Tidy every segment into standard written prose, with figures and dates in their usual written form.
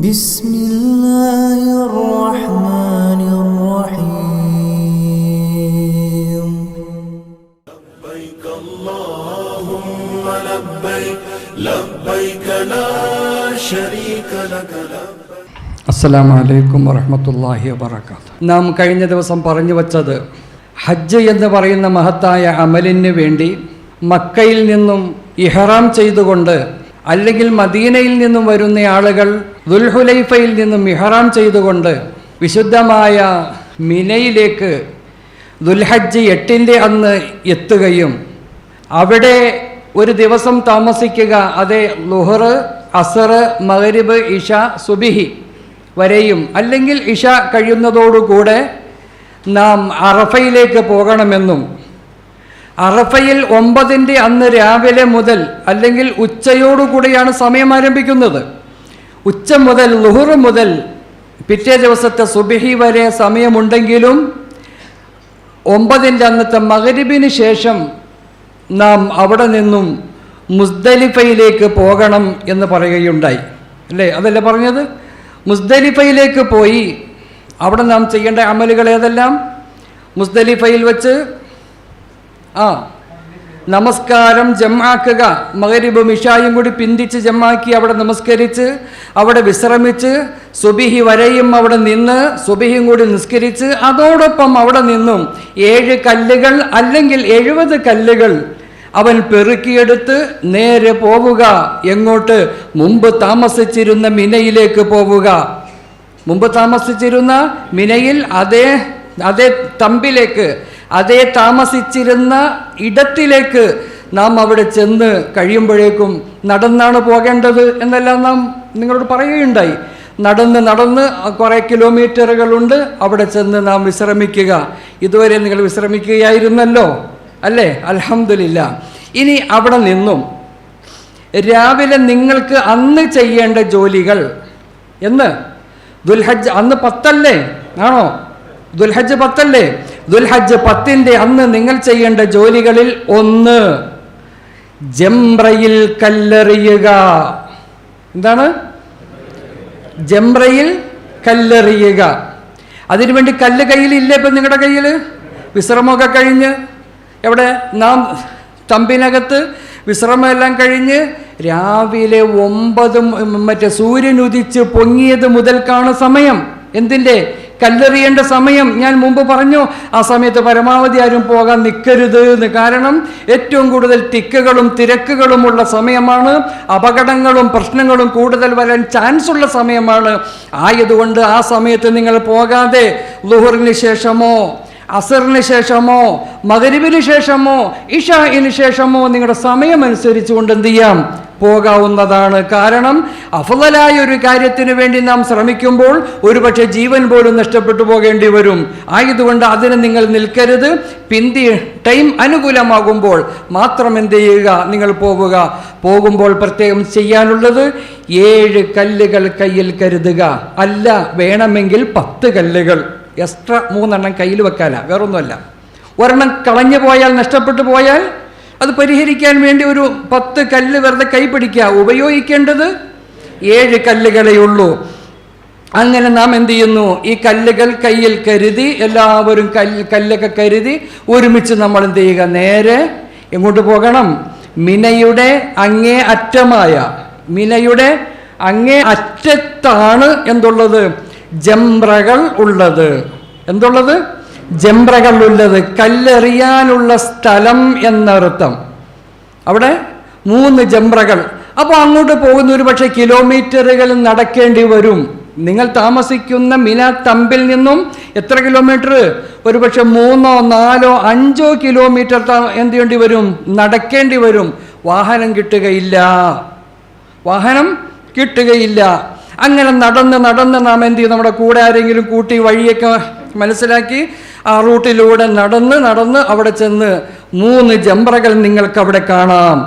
بسم الله الرحمن الرحيم لبيك اللهم لبيك لبيك لا شريك لك അസ്സലാമു അലൈക്കും വറഹ്മത്തുള്ളാഹി വബറകാതുഹു. നാം കഴിഞ്ഞ ദിവസം പറഞ്ഞു വച്ചത് ഹജ്ജ് എന്ന് പറയുന്ന മഹത്തായ അമലിന് വേണ്ടി മക്കയിൽ നിന്നും ഇഹ്റാം ചെയ്തുകൊണ്ട് അല്ലെങ്കിൽ മദീനയിൽ നിന്നും വരുന്ന ആളുകൾ ദുൽഹുലൈഫയിൽ നിന്നും ഇഹ്റാം ചെയ്തുകൊണ്ട് വിശുദ്ധമായ മിനയിലേക്ക് ദുൽഹജ്ജ് 8-ന്റെ അന്ന് എത്തുകയും അവിടെ ഒരു ദിവസം താമസിക്കുക, അതേ ളുഹർ, അസർ, മഗ്രിബ്, ഇഷ, സുബിഹി വരെയും അല്ലെങ്കിൽ ഇഷ കഴിയുന്നതോടുകൂടെ നാം അറഫയിലേക്ക് പോകണമെന്നും അറഫയിൽ 9-ന്റെ അന്ന് രാവിലെ മുതൽ അല്ലെങ്കിൽ ഉച്ചയോടുകൂടിയാണ് സമയം ആരംഭിക്കുന്നത്. ഉച്ച മുതൽ ളുഹർ മുതൽ പിറ്റേ ദിവസത്തെ സുബിഹി വരെ സമയമുണ്ടെങ്കിലും 9-ന്റെ അന്നത്തെ മഗ്രിബിന് ശേഷം നാം അവിടെ നിന്നും മുസ്ദലിഫയിലേക്ക് പോകണം എന്ന് പറയുകയുണ്ടായി. അല്ലേ, അതല്ലേ പറഞ്ഞത്? മുസ്ദലിഫയിലേക്ക് പോയി അവിടെ നാം ചെയ്യേണ്ട അമലുകൾ ഏതെല്ലാം? മുസ്ദലിഫയിൽ വെച്ച് നമസ്കാരം ജമാക്കുക, മഗ്രിബും ഇശായും കൂടി പിന്തിച്ച് ജമാക്കി അവിടെ നമസ്കരിച്ച് അവിടെ വിശ്രമിച്ച് സുബിഹി വരെയും അവിടെ നിന്ന് സുബിഹിയും കൂടി നിസ്കരിച്ച് അതോടൊപ്പം അവിടെ നിന്നും 7 കല്ലുകൾ അല്ലെങ്കിൽ 70 കല്ലുകൾ അവൻ പെറുക്കിയെടുത്ത് നേരെ പോവുക. എങ്ങോട്ട്? മുമ്പ് താമസിച്ചിരുന്ന മിനയിലേക്ക് പോവുക. മുമ്പ് താമസിച്ചിരുന്ന മിനയിൽ അതേ തമ്പിലേക്ക്, അതേ താമസിച്ചിരുന്ന ഇടത്തിലേക്ക് നാം അവിടെ ചെന്ന് കഴിയുമ്പോഴേക്കും നടന്നാണ് പോകേണ്ടത് എന്നെല്ലാം നാം നിങ്ങളോട് പറയുകയുണ്ടായി. നടന്ന് കുറേ കിലോമീറ്ററുകളുണ്ട്. അവിടെ ചെന്ന് നാം വിശ്രമിക്കുക. ഇതുവരെ നിങ്ങൾ വിശ്രമിക്കുകയായിരുന്നല്ലോ അല്ലേ? അൽഹംദുലില്ലാ. ഇനി അവിടെ നിന്നും രാവിലെ നിങ്ങൾക്ക് അന്ന് ചെയ്യേണ്ട ജോലികൾ എന്ന് ദുൽഹജ്ജ് അന്ന് 10 ആണോ? ദുൽഹജ്ജ് 10 ദുൽഹജ്ജ് 10-ന്റെ അന്ന് നിങ്ങൾ ചെയ്യേണ്ട ജോലികളിൽ ഒന്ന് ജംറയിൽ കല്ലെറിയുക. എന്താണ്? ജംറയിൽ കല്ലെറിയുക. അതിനുവേണ്ടി കല്ല് കയ്യിലില്ല? ഇപ്പം നിങ്ങളുടെ കയ്യിൽ വിശ്രമമൊക്കെ കഴിഞ്ഞ് എവിടെ നാം തമ്പിനകത്ത് വിശ്രമമെല്ലാം കഴിഞ്ഞ് രാവിലെ 9 സൂര്യൻ ഉദിച്ച് പൊങ്ങിയത് മുതൽക്കാണ് സമയം. എന്തിൻ്റെ? കല്ലെറിയേണ്ട സമയം. ഞാൻ മുമ്പ് പറഞ്ഞു, ആ സമയത്ത് പരമാവധി ആരും പോകാൻ നിൽക്കരുത് എന്ന്. കാരണം ഏറ്റവും കൂടുതൽ തിക്കുകളും തിരക്കുകളുമുള്ള സമയമാണ്. അപകടങ്ങളും പ്രശ്നങ്ങളും കൂടുതൽ വരാൻ ചാൻസ് ഉള്ള സമയമാണ്. ആയതുകൊണ്ട് ആ സമയത്ത് നിങ്ങൾ പോകാതെ ളുഹറിന് ശേഷമോ അസറിന് ശേഷമോ മഗ്രിബിന് ശേഷമോ ഇശാഇന് ശേഷമോ നിങ്ങളുടെ സമയമനുസരിച്ച് കൊണ്ട് എന്ത് ചെയ്യാം? പോകാവുന്നതാണ്. കാരണം അഫ്ളലായ ഒരു കാര്യത്തിന് വേണ്ടി നാം ശ്രമിക്കുമ്പോൾ ഒരുപക്ഷെ ജീവൻ പോലും നഷ്ടപ്പെട്ടു പോകേണ്ടി വരും. ആയതുകൊണ്ട് അതിന് നിങ്ങൾ നിൽക്കരുത്. ടൈം അനുകൂലമാകുമ്പോൾ മാത്രം എന്ത് ചെയ്യുക? നിങ്ങൾ പോവുക. പോകുമ്പോൾ പ്രത്യേകം ചെയ്യാനുള്ളത് 7 കല്ലുകൾ കയ്യിൽ കരുതുക. അല്ല, വേണമെങ്കിൽ 10 കല്ലുകൾ എക്സ്ട്രാ 3 കയ്യിൽ വെക്കാല, വേറൊന്നുമല്ല. ഒരെണ്ണം കളഞ്ഞു പോയാൽ, നഷ്ടപ്പെട്ടു പോയാൽ അത് പരിഹരിക്കാൻ വേണ്ടി ഒരു 10 കല്ല് വെറുതെ കൈ പിടിക്കുക. ഉപയോഗിക്കേണ്ടത് 7 കല്ലുകളേ ഉള്ളൂ. അങ്ങനെ നാം എന്ത് ചെയ്യുന്നു? ഈ കല്ലുകൾ കയ്യിൽ കരുതി, എല്ലാവരും കല്ലൊക്കെ കരുതി ഒരുമിച്ച് നമ്മൾ എന്ത് ചെയ്യുക? നേരെ എങ്ങോട്ട് പോകണം? മിനയുടെ അങ്ങേ അറ്റത്താണ് എന്തുള്ളത്? ജംറകൾ ഉള്ളത്. എന്തുള്ളത്? ജംറകൾ ഉള്ളത്. കല്ലെറിയാനുള്ള സ്ഥലം എന്നർത്ഥം. അവിടെ 3 ജംറകൾ. അപ്പോൾ അങ്ങോട്ട് പോകുന്ന ഒരു പക്ഷേ കിലോമീറ്ററുകൾ നടക്കേണ്ടി വരും. നിങ്ങൾ താമസിക്കുന്ന മിന തമ്പിൽ നിന്നും എത്ര കിലോമീറ്റർ? ഒരു പക്ഷെ 3, 4, 5 കിലോമീറ്റർ എന്ത് ചെയ്യേണ്ടി വരും? നടക്കേണ്ടി വരും. വാഹനം കിട്ടുകയില്ല. അങ്ങനെ നടന്ന് നാം എന്ത് ചെയ്യും? നമ്മുടെ കൂടെ ആരെങ്കിലും കൂട്ടി വഴിയൊക്കെ മനസ്സിലാക്കി ആ റൂട്ടിലൂടെ നടന്ന് അവിടെ ചെന്ന് 3 ജംറകൾ നിങ്ങൾക്ക് അവിടെ കാണാം.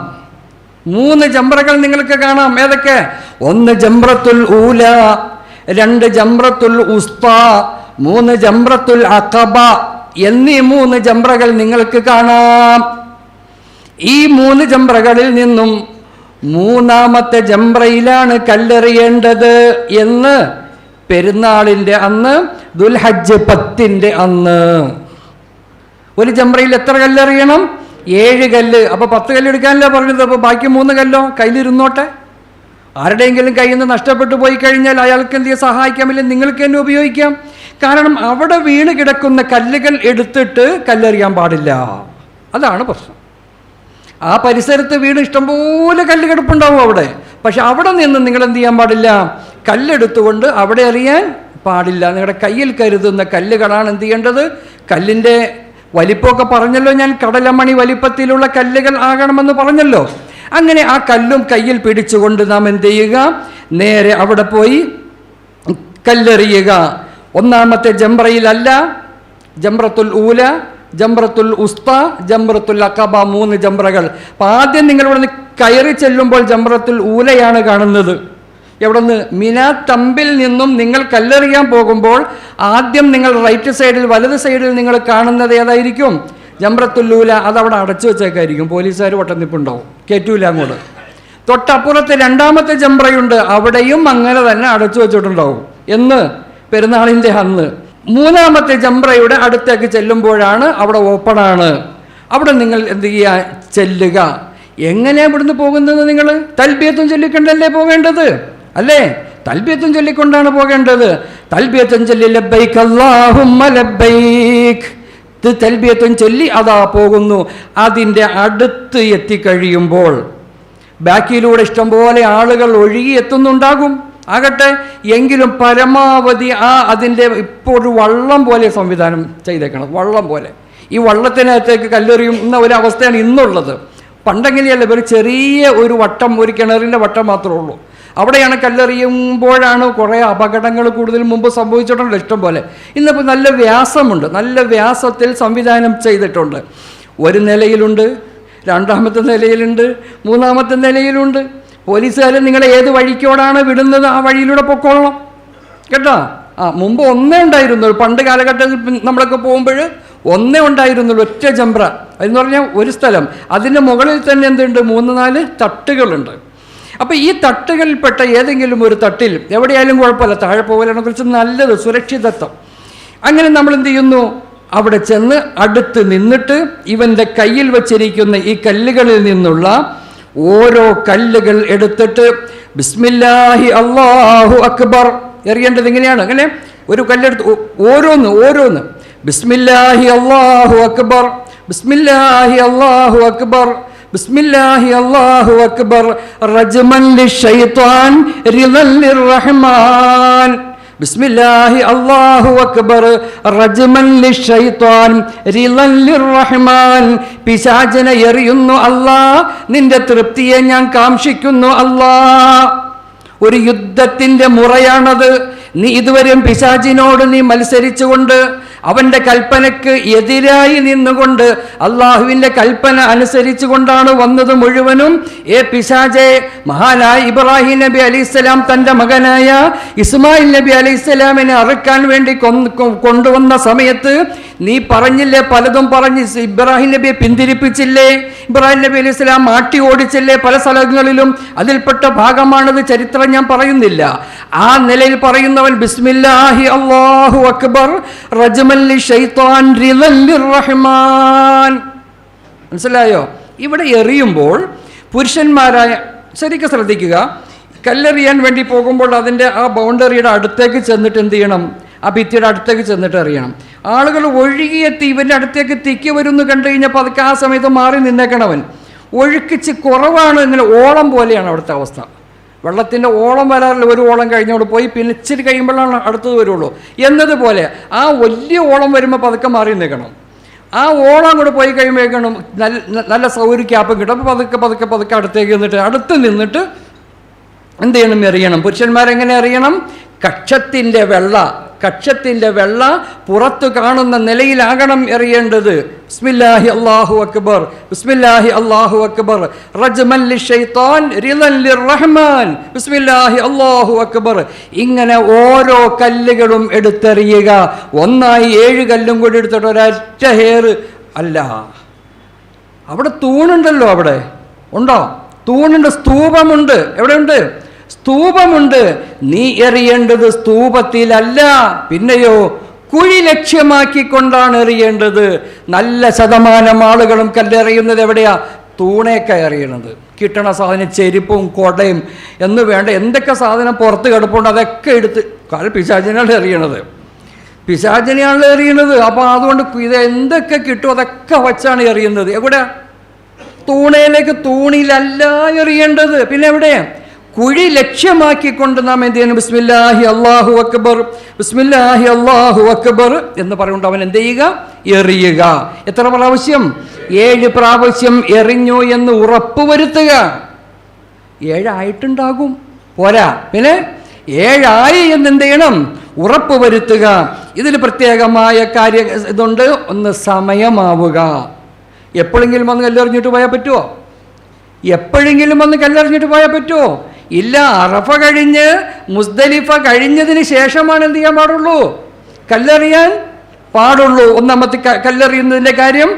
3 ജംറകൾ നിങ്ങൾക്ക് കാണാം. ഏതൊക്കെ? 1 ജംറത്തുൽ ഊല, 2 ജംറത്തുൽ ഉസ്താ, 3 ജംറത്തുൽ അഖബ എന്നീ 3 ജംറകൾ നിങ്ങൾക്ക് കാണാം. ഈ 3 ജംറകളിൽ നിന്നും മൂന്നാമത്തെ ജംറയിലാണ് കല്ലെറിയേണ്ടത് എന്ന് പെരുന്നാളിൻ്റെ അന്ന്, ദുൽഹജ്ജ് 10 അന്ന്. ഒരു ജംറയിൽ എത്ര കല്ലെറിയണം? 7 കല്ല്. അപ്പോൾ 10 കല്ലെടുക്കാനല്ല പറഞ്ഞത്. അപ്പോൾ ബാക്കി 3 കല്ലോ കയ്യിലിരുന്നോട്ടെ. ആരുടെയെങ്കിലും കയ്യിൽ നിന്ന് നഷ്ടപ്പെട്ടു പോയി കഴിഞ്ഞാൽ അയാൾക്ക് എന്ത് ചെയ്യാൻ സഹായിക്കാമില്ല, നിങ്ങൾക്ക് തന്നെ ഉപയോഗിക്കാം. കാരണം അവിടെ വീണ് കിടക്കുന്ന കല്ലുകൾ എടുത്തിട്ട് കല്ലെറിയാൻ പാടില്ല. അതാണ് പ്രശ്നം. ആ പരിസരത്ത് വീണ് ഇഷ്ടംപോലെ കല്ല് കിടപ്പുണ്ടാവും അവിടെ. പക്ഷെ അവിടെ നിന്ന് നിങ്ങൾ എന്ത് ചെയ്യാൻ പാടില്ല? കല്ലെടുത്തുകൊണ്ട് അവിടെ എറിയാൻ പാടില്ല. നിങ്ങളുടെ കയ്യിൽ കരുതുന്ന കല്ലുകളാണ് എന്ത് ചെയ്യേണ്ടത്? കല്ലിൻ്റെ വലിപ്പമൊക്കെ പറഞ്ഞല്ലോ ഞാൻ, കടലമണി വലിപ്പത്തിലുള്ള കല്ലുകൾ ആകണമെന്ന് പറഞ്ഞല്ലോ. അങ്ങനെ ആ കല്ലും കയ്യിൽ പിടിച്ചുകൊണ്ട് നാം എന്ത് ചെയ്യുക? നേരെ അവിടെ പോയി കല്ലെറിയുക. ഒന്നാമത്തെ ജംറയിലല്ല, ജംറത്തുൽ ഊല, ജംറത്തുൽ ഉസ്ത, ജംറത്തുൽ അഖബ, 3 ജംറകൾ. അപ്പം ആദ്യം നിങ്ങൾ ഇവിടെ നിന്ന് കയറി ചെല്ലുമ്പോൾ ജംറത്തുൽ ഊലയാണ് കാണുന്നത്. എവിടെ നിന്ന്? മിന തമ്പിൽ നിന്നും നിങ്ങൾ കല്ലെറിയാൻ പോകുമ്പോൾ ആദ്യം നിങ്ങൾ റൈറ്റ് സൈഡിൽ, വലത് സൈഡിൽ നിങ്ങൾ കാണുന്നത് ഏതായിരിക്കും? ജംറത്തുൽ ഊല. അതവിടെ അടച്ചു വെച്ചേക്കായിരിക്കും. പോലീസുകാർ വട്ടനിപ്പുണ്ടാവും, കയറ്റൂല അങ്ങോട്ട്. തൊട്ടപ്പുറത്ത് രണ്ടാമത്തെ ജംറയുണ്ട്, അവിടെയും അങ്ങനെ തന്നെ അടച്ചു വെച്ചിട്ടുണ്ടാവും. എന്ന് പെരുന്നാളിൻ്റെ അന്ന്. മൂന്നാമത്തെ ജംറയുടെ അടുത്തേക്ക് ചെല്ലുമ്പോഴാണ് അവിടെ ഓപ്പണാണ്. അവിടെ നിങ്ങൾ എന്ത് ചെയ്യുക? ചെല്ലുക. എങ്ങനെയാണ് ഇവിടുന്ന് പോകുന്നത്? നിങ്ങൾ തൽബിയത്തും ചൊല്ലിക്കൊണ്ടല്ലേ പോകേണ്ടത്? അല്ലേ? തൽബിയത്തും ചൊല്ലിക്കൊണ്ടാണ് പോകേണ്ടത്. തൽബിയത്തും ചൊല്ലി ലബ്ബൈക് അല്ലാഹുമ്മ ലബ്ബൈക്, തൽബിയത്തും ചൊല്ലി അതാ പോകുന്നു. അതിൻ്റെ അടുത്ത് എത്തിക്കഴിയുമ്പോൾ ബാക്കിലൂടെ ഇഷ്ടംപോലെ ആളുകൾ ഒഴുകി എത്തുന്നുണ്ടാകും. ആകട്ടെ, എങ്കിലും പരമാവധി അതിൻ്റെ ഇപ്പോൾ ഒരു വള്ളം പോലെ സംവിധാനം ചെയ്തേക്കണം. വള്ളം പോലെ. ഈ വള്ളത്തിനകത്തേക്ക് കല്ലെറിയുന്ന ഒരവസ്ഥയാണ് ഇന്നുള്ളത്. പണ്ടെങ്ങനെയല്ല, ഒരു ചെറിയ ഒരു വട്ടം, ഒരു കിണറിൻ്റെ വട്ടം മാത്രമേ ഉള്ളൂ. അവിടെയാണ് കല്ലെറിയുമ്പോഴാണ് കുറേ അപകടങ്ങൾ കൂടുതൽ മുമ്പ് സംഭവിച്ചിട്ടുണ്ടല്ലോ ഇഷ്ടം പോലെ. ഇന്നിപ്പോൾ നല്ല വ്യാസമുണ്ട്, നല്ല വ്യാസത്തിൽ സംവിധാനം ചെയ്തിട്ടുണ്ട്. ഒരു നിലയിലുണ്ട്, രണ്ടാമത്തെ നിലയിലുണ്ട്, മൂന്നാമത്തെ നിലയിലുണ്ട്. പോലീസുകാർ നിങ്ങളെ ഏത് വഴിക്കോടാണ് വിടുന്നത് ആ വഴിയിലൂടെ പൊക്കോളണം കേട്ടോ. മുമ്പ് ഒന്നേ ഉണ്ടായിരുന്നുള്ളൂ. പണ്ട് കാലഘട്ടത്തിൽ നമ്മളൊക്കെ പോകുമ്പോൾ ഒന്നേ ഉണ്ടായിരുന്നുള്ളൂ, ഒറ്റ ജംറ എന്ന് പറഞ്ഞാൽ ഒരു സ്ഥലം. അതിൻ്റെ മുകളിൽ തന്നെ എന്തുണ്ട്? 3-4 തട്ടുകളുണ്ട്. അപ്പോൾ ഈ തട്ടുകളിൽപ്പെട്ട ഏതെങ്കിലും ഒരു തട്ടിൽ എവിടെയായാലും കുഴപ്പമില്ല, താഴെ പോകലാണ് കുറിച്ച് നല്ലത്, സുരക്ഷിതത്വം. അങ്ങനെ നമ്മൾ എന്ത് ചെയ്യുന്നു? അവിടെ ചെന്ന് അടുത്ത് നിന്നിട്ട് ഇവൻ്റെ കയ്യിൽ വച്ചിരിക്കുന്ന ഈ കല്ലുകളിൽ നിന്നുള്ള ഓരോ കല്ലുകൾ എടുത്തിട്ട് ബിസ്മില്ലാഹി അല്ലാഹു അക്ബർ എറിയേണ്ടത്. ഇങ്ങനെയാണ്. അങ്ങനെ ഒരു കല്ലെടുത്ത് ഓരോന്ന് ബിസ്മില്ലാഹി അല്ലാഹു അക്ബർ, ബിസ്മില്ലാഹി അല്ലാഹു അക്ബർ, ബിസ്മില്ലാഹി അല്ലാഹു അക്ബർ, റജ്മൻ ലിശ്ശൈത്വാൻ റിളൻ ലിർറഹ്മാൻ, ബിസ്മില്ലാഹി അല്ലാഹു അക്ബർ, റജ്മൻ ലിശ്ശൈത്വാൻ റിളൻ ലിർറഹ്മാൻ. പിശാചിനെ എറിയുന്നു അല്ലാ, നിന്റെ തൃപ്തിയെ ഞാൻ കാംക്ഷിക്കുന്നു അല്ലാ. ഒരു യുദ്ധത്തിൻ്റെ മുറയാണത്. നീ ഇതുവരെയും പിശാചിനോട് നീ മത്സരിച്ചുകൊണ്ട് അവൻ്റെ കൽപ്പനയ്ക്ക് എതിരായി നിന്നുകൊണ്ട് അള്ളാഹുവിൻ്റെ കൽപ്പന അനുസരിച്ചു കൊണ്ടാണ് വന്നത് മുഴുവനും. പിശാചെ, മഹാനായ ഇബ്രാഹിം നബി അലൈഹിസ്സലാം തൻ്റെ മകനായ ഇസ്മായിൽ നബി അലൈഹിസ്സലാമിനെ അറുക്കാൻ വേണ്ടി കൊണ്ടുവന്ന സമയത്ത് നീ പറഞ്ഞില്ലേ, പലതും പറഞ്ഞ് ഇബ്രാഹിം നബിയെ പിന്തിരിപ്പിച്ചില്ലേ, ഇബ്രാഹിം നബി അലൈഹിസ്സലാം മാട്ടി ഓടിച്ചില്ലേ പല സ്ഥലങ്ങളിലും. അതിൽപ്പെട്ട ഭാഗമാണത്. ചരിത്രം ഞാൻ പറയുന്നില്ല. ആ നിലയിൽ പറയുന്നവൻ ബിസ്മില്ലാഹി അല്ലാഹു അക്ബർ, റജ്മൻ ലിശ്ശൈത്വാൻ റിളൻ ലിർറഹ്മാൻ. മനസ്സിലായോ? ഇവിടെ എറിയുമ്പോൾ പുരുഷന്മാരായ ശരിക്കും ശ്രദ്ധിക്കുക. കല്ലെറിയാൻ വേണ്ടി പോകുമ്പോൾ അതിൻ്റെ ആ ബൗണ്ടറിയുടെ അടുത്തേക്ക് ചെന്നിട്ട് എന്ത് ചെയ്യണം? ആ ഭിത്തിയുടെ അടുത്തേക്ക് ചെന്നിട്ട് എറിയണം. ആളുകൾ ഒഴുകിയെത്തി ഇവൻ്റെ അടുത്തേക്ക് തിക്കി വരുമെന്ന് കണ്ടു കഴിഞ്ഞപ്പോൾ അതൊക്കെ ആ സമയത്ത് മാറി നിന്നേക്കണവൻ. ഒഴുക്കിച്ച് കുറവാണ്. ഇങ്ങനെ ഓളം പോലെയാണ് അവിടുത്തെ അവസ്ഥ. വെള്ളത്തിൻ്റെ ഓളം വരാറില്ല. ഒരു ഓളം കഴിഞ്ഞോട് പോയി പിന്നെ ഇച്ചിരി കഴിയുമ്പോഴാണ് അടുത്തത് വരുള്ളൂ എന്നതുപോലെ ആ വലിയ ഓളം വരുമ്പോൾ പതുക്കെ മാറി നിൽക്കണം. ആ ഓളം കൂടെ പോയി കഴിയുമ്പോഴേക്കണം നല്ല സൗകര്യ ക്യാപ്പും കിട്ടും. അപ്പോൾ പതുക്കെ അടുത്തേക്ക് നിന്നിട്ട് അടുത്ത് നിന്നിട്ട് എന്ത് ചെയ്യണം? എറിയണം. പുരുഷന്മാരെങ്ങനെ എറിയണം? കക്ഷത്തിൻ്റെ വെള്ള പുറത്ത് കാണുന്ന നിലയിലാകണം എറിയേണ്ടത്. ബിസ്മില്ലാഹി അല്ലാഹു അക്ബർ, ബിസ്മില്ലാഹി അല്ലാഹു അക്ബർ, റജ്മൻ ലിശ്ശൈത്വാൻ റിളൻ ലിർറഹ്മാൻ, ബിസ്മില്ലാഹി അല്ലാഹു അക്ബർ. ഇങ്ങനെ ഓരോ കല്ലുകളും എടുത്തെറിയുക. ഒന്നായി 7 കല്ലും കൂടി എടുത്തിട്ട് ഒരൊറ്റ ഹെയർ അല്ല. അവിടെ തൂണുണ്ടല്ലോ. അവിടെ ഉണ്ടോ? തൂണുണ്ട്, സ്തൂപമുണ്ട്. എവിടെയുണ്ട്? സ്തൂപമുണ്ട്. നീ എറിയേണ്ടത് സ്തൂപത്തിലല്ല, പിന്നെയോ കുഴി ലക്ഷ്യമാക്കിക്കൊണ്ടാണ് എറിയേണ്ടത്. നല്ല ശതമാനം ആളുകളും കല്ലെറിയുന്നത് എവിടെയാ? തൂണേക്ക എറിയണത്. കിട്ടണ സാധനം ചെരുപ്പും കൊടയും എന്ന് വേണ്ട എന്തൊക്കെ സാധനം പുറത്ത് കിടപ്പുണ്ട് അതൊക്കെ എടുത്ത് പിശാചിനാണ് എറിയണത്. പിശാചിനെയാണ് എറിയണത്. അപ്പോൾ അതുകൊണ്ട് ഇത് എന്തൊക്കെ കിട്ടും അതൊക്കെ വച്ചാണ് എറിയുന്നത്. എവിടെ? തൂണയിലേക്ക്. തൂണിലല്ല എറിയേണ്ടത്. പിന്നെ എവിടെ? കുഴി ലക്ഷ്യമാക്കിക്കൊണ്ട് നാം എന്ത് ചെയ്യണം? ബിസ്മില്ലാഹി അല്ലാഹു അക്ബർ, ബിസ്മില്ലാഹി അല്ലാഹു അക്ബർ എന്ന് പറയുകൊണ്ട് അവൻ എന്ത് ചെയ്യുക? എറിയുക. എത്ര പ്രാവശ്യം? 7 പ്രാവശ്യം എറിഞ്ഞു എന്ന് ഉറപ്പ് വരുത്തുക. 7 ആയിട്ടുണ്ടാകും, പോരാ, പിന്നെ 7 ആയി എന്ന് എന്ത് ചെയ്യണം? ഉറപ്പ് വരുത്തുക. ഇതിൽ പ്രത്യേകമായ കാര്യം ഇതുണ്ട്. ഒന്ന് സമയമാവുക. എപ്പോഴെങ്കിലും വന്ന് കല്ലെറിഞ്ഞിട്ട് പോയാൽ പറ്റുമോ? എപ്പോഴെങ്കിലും വന്ന് കല്ലെറിഞ്ഞിട്ട് പോയാൽ പറ്റുമോ? ഇല്ല. അറഫ കഴിഞ്ഞ് മുസ്ദലിഫ കഴിഞ്ഞതിന് ശേഷമാണ് എന്ത് ചെയ്യാൻ പാടുള്ളൂ? കല്ലെറിയാൻ പാടുള്ളൂ. ഒന്നാമത്തെ കല്ലെറിയുന്നതിൻ്റെ കാര്യം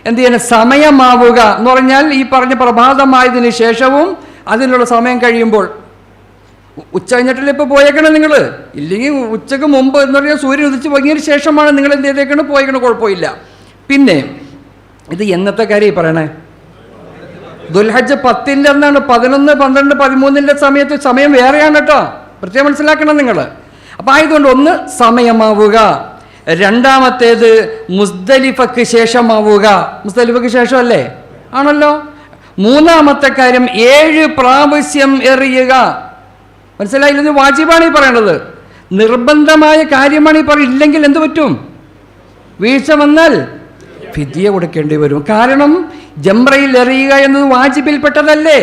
എന്ത് ചെയ്യണം? സമയമാവുക എന്ന് പറഞ്ഞാൽ ഈ പറഞ്ഞ പ്രഭാതമായതിനു ശേഷവും അതിനുള്ള സമയം കഴിയുമ്പോൾ. ഉച്ച കഴിഞ്ഞിട്ടില്ല ഇപ്പോൾ പോയേക്കണം നിങ്ങൾ. ഇല്ലെങ്കിൽ ഉച്ചക്ക് മുമ്പ് എന്ന് പറഞ്ഞാൽ സൂര്യൻ ഉദിച്ച് പൊങ്ങിയതിന് ശേഷമാണ് നിങ്ങൾ എന്ത് ചെയ്തേക്കണം? പോയേക്കണം, കുഴപ്പമില്ല. പിന്നെ ഇത് എന്നത്തെ കാര്യം പറയണേ? ദുൽഹജ്ജ് 10 എന്നാണ്. 11, 12, 13 സമയത്ത് സമയം വേറെയാണ് കേട്ടോ, പ്രത്യേകം മനസ്സിലാക്കണം നിങ്ങൾ. അപ്പം ആയതുകൊണ്ട് ഒന്ന് സമയമാവുക. രണ്ടാമത്തേത് മുസ്ദലിഫക്ക് ശേഷമാവുക. മുസ്ദലിഫക്ക് ശേഷമല്ലേ? ആണല്ലോ. മൂന്നാമത്തെ കാര്യം 7 പ്രാവശ്യം എറിയുക. മനസ്സിലായില്ല? ഇത് വാജിബാണ് ഈ പറയണത്, നിർബന്ധമായ കാര്യമാണ് ഈ പറയുന്നത്. ഇല്ലെങ്കിൽ എന്ത് പറ്റും? വീഴ്ച വന്നാൽ ഫിദ്യ കൊടുക്കേണ്ടി വരും. കാരണം ജംറയിൽ എറിയുക എന്നത് വാജിബിൽപ്പെട്ടതല്ലേ?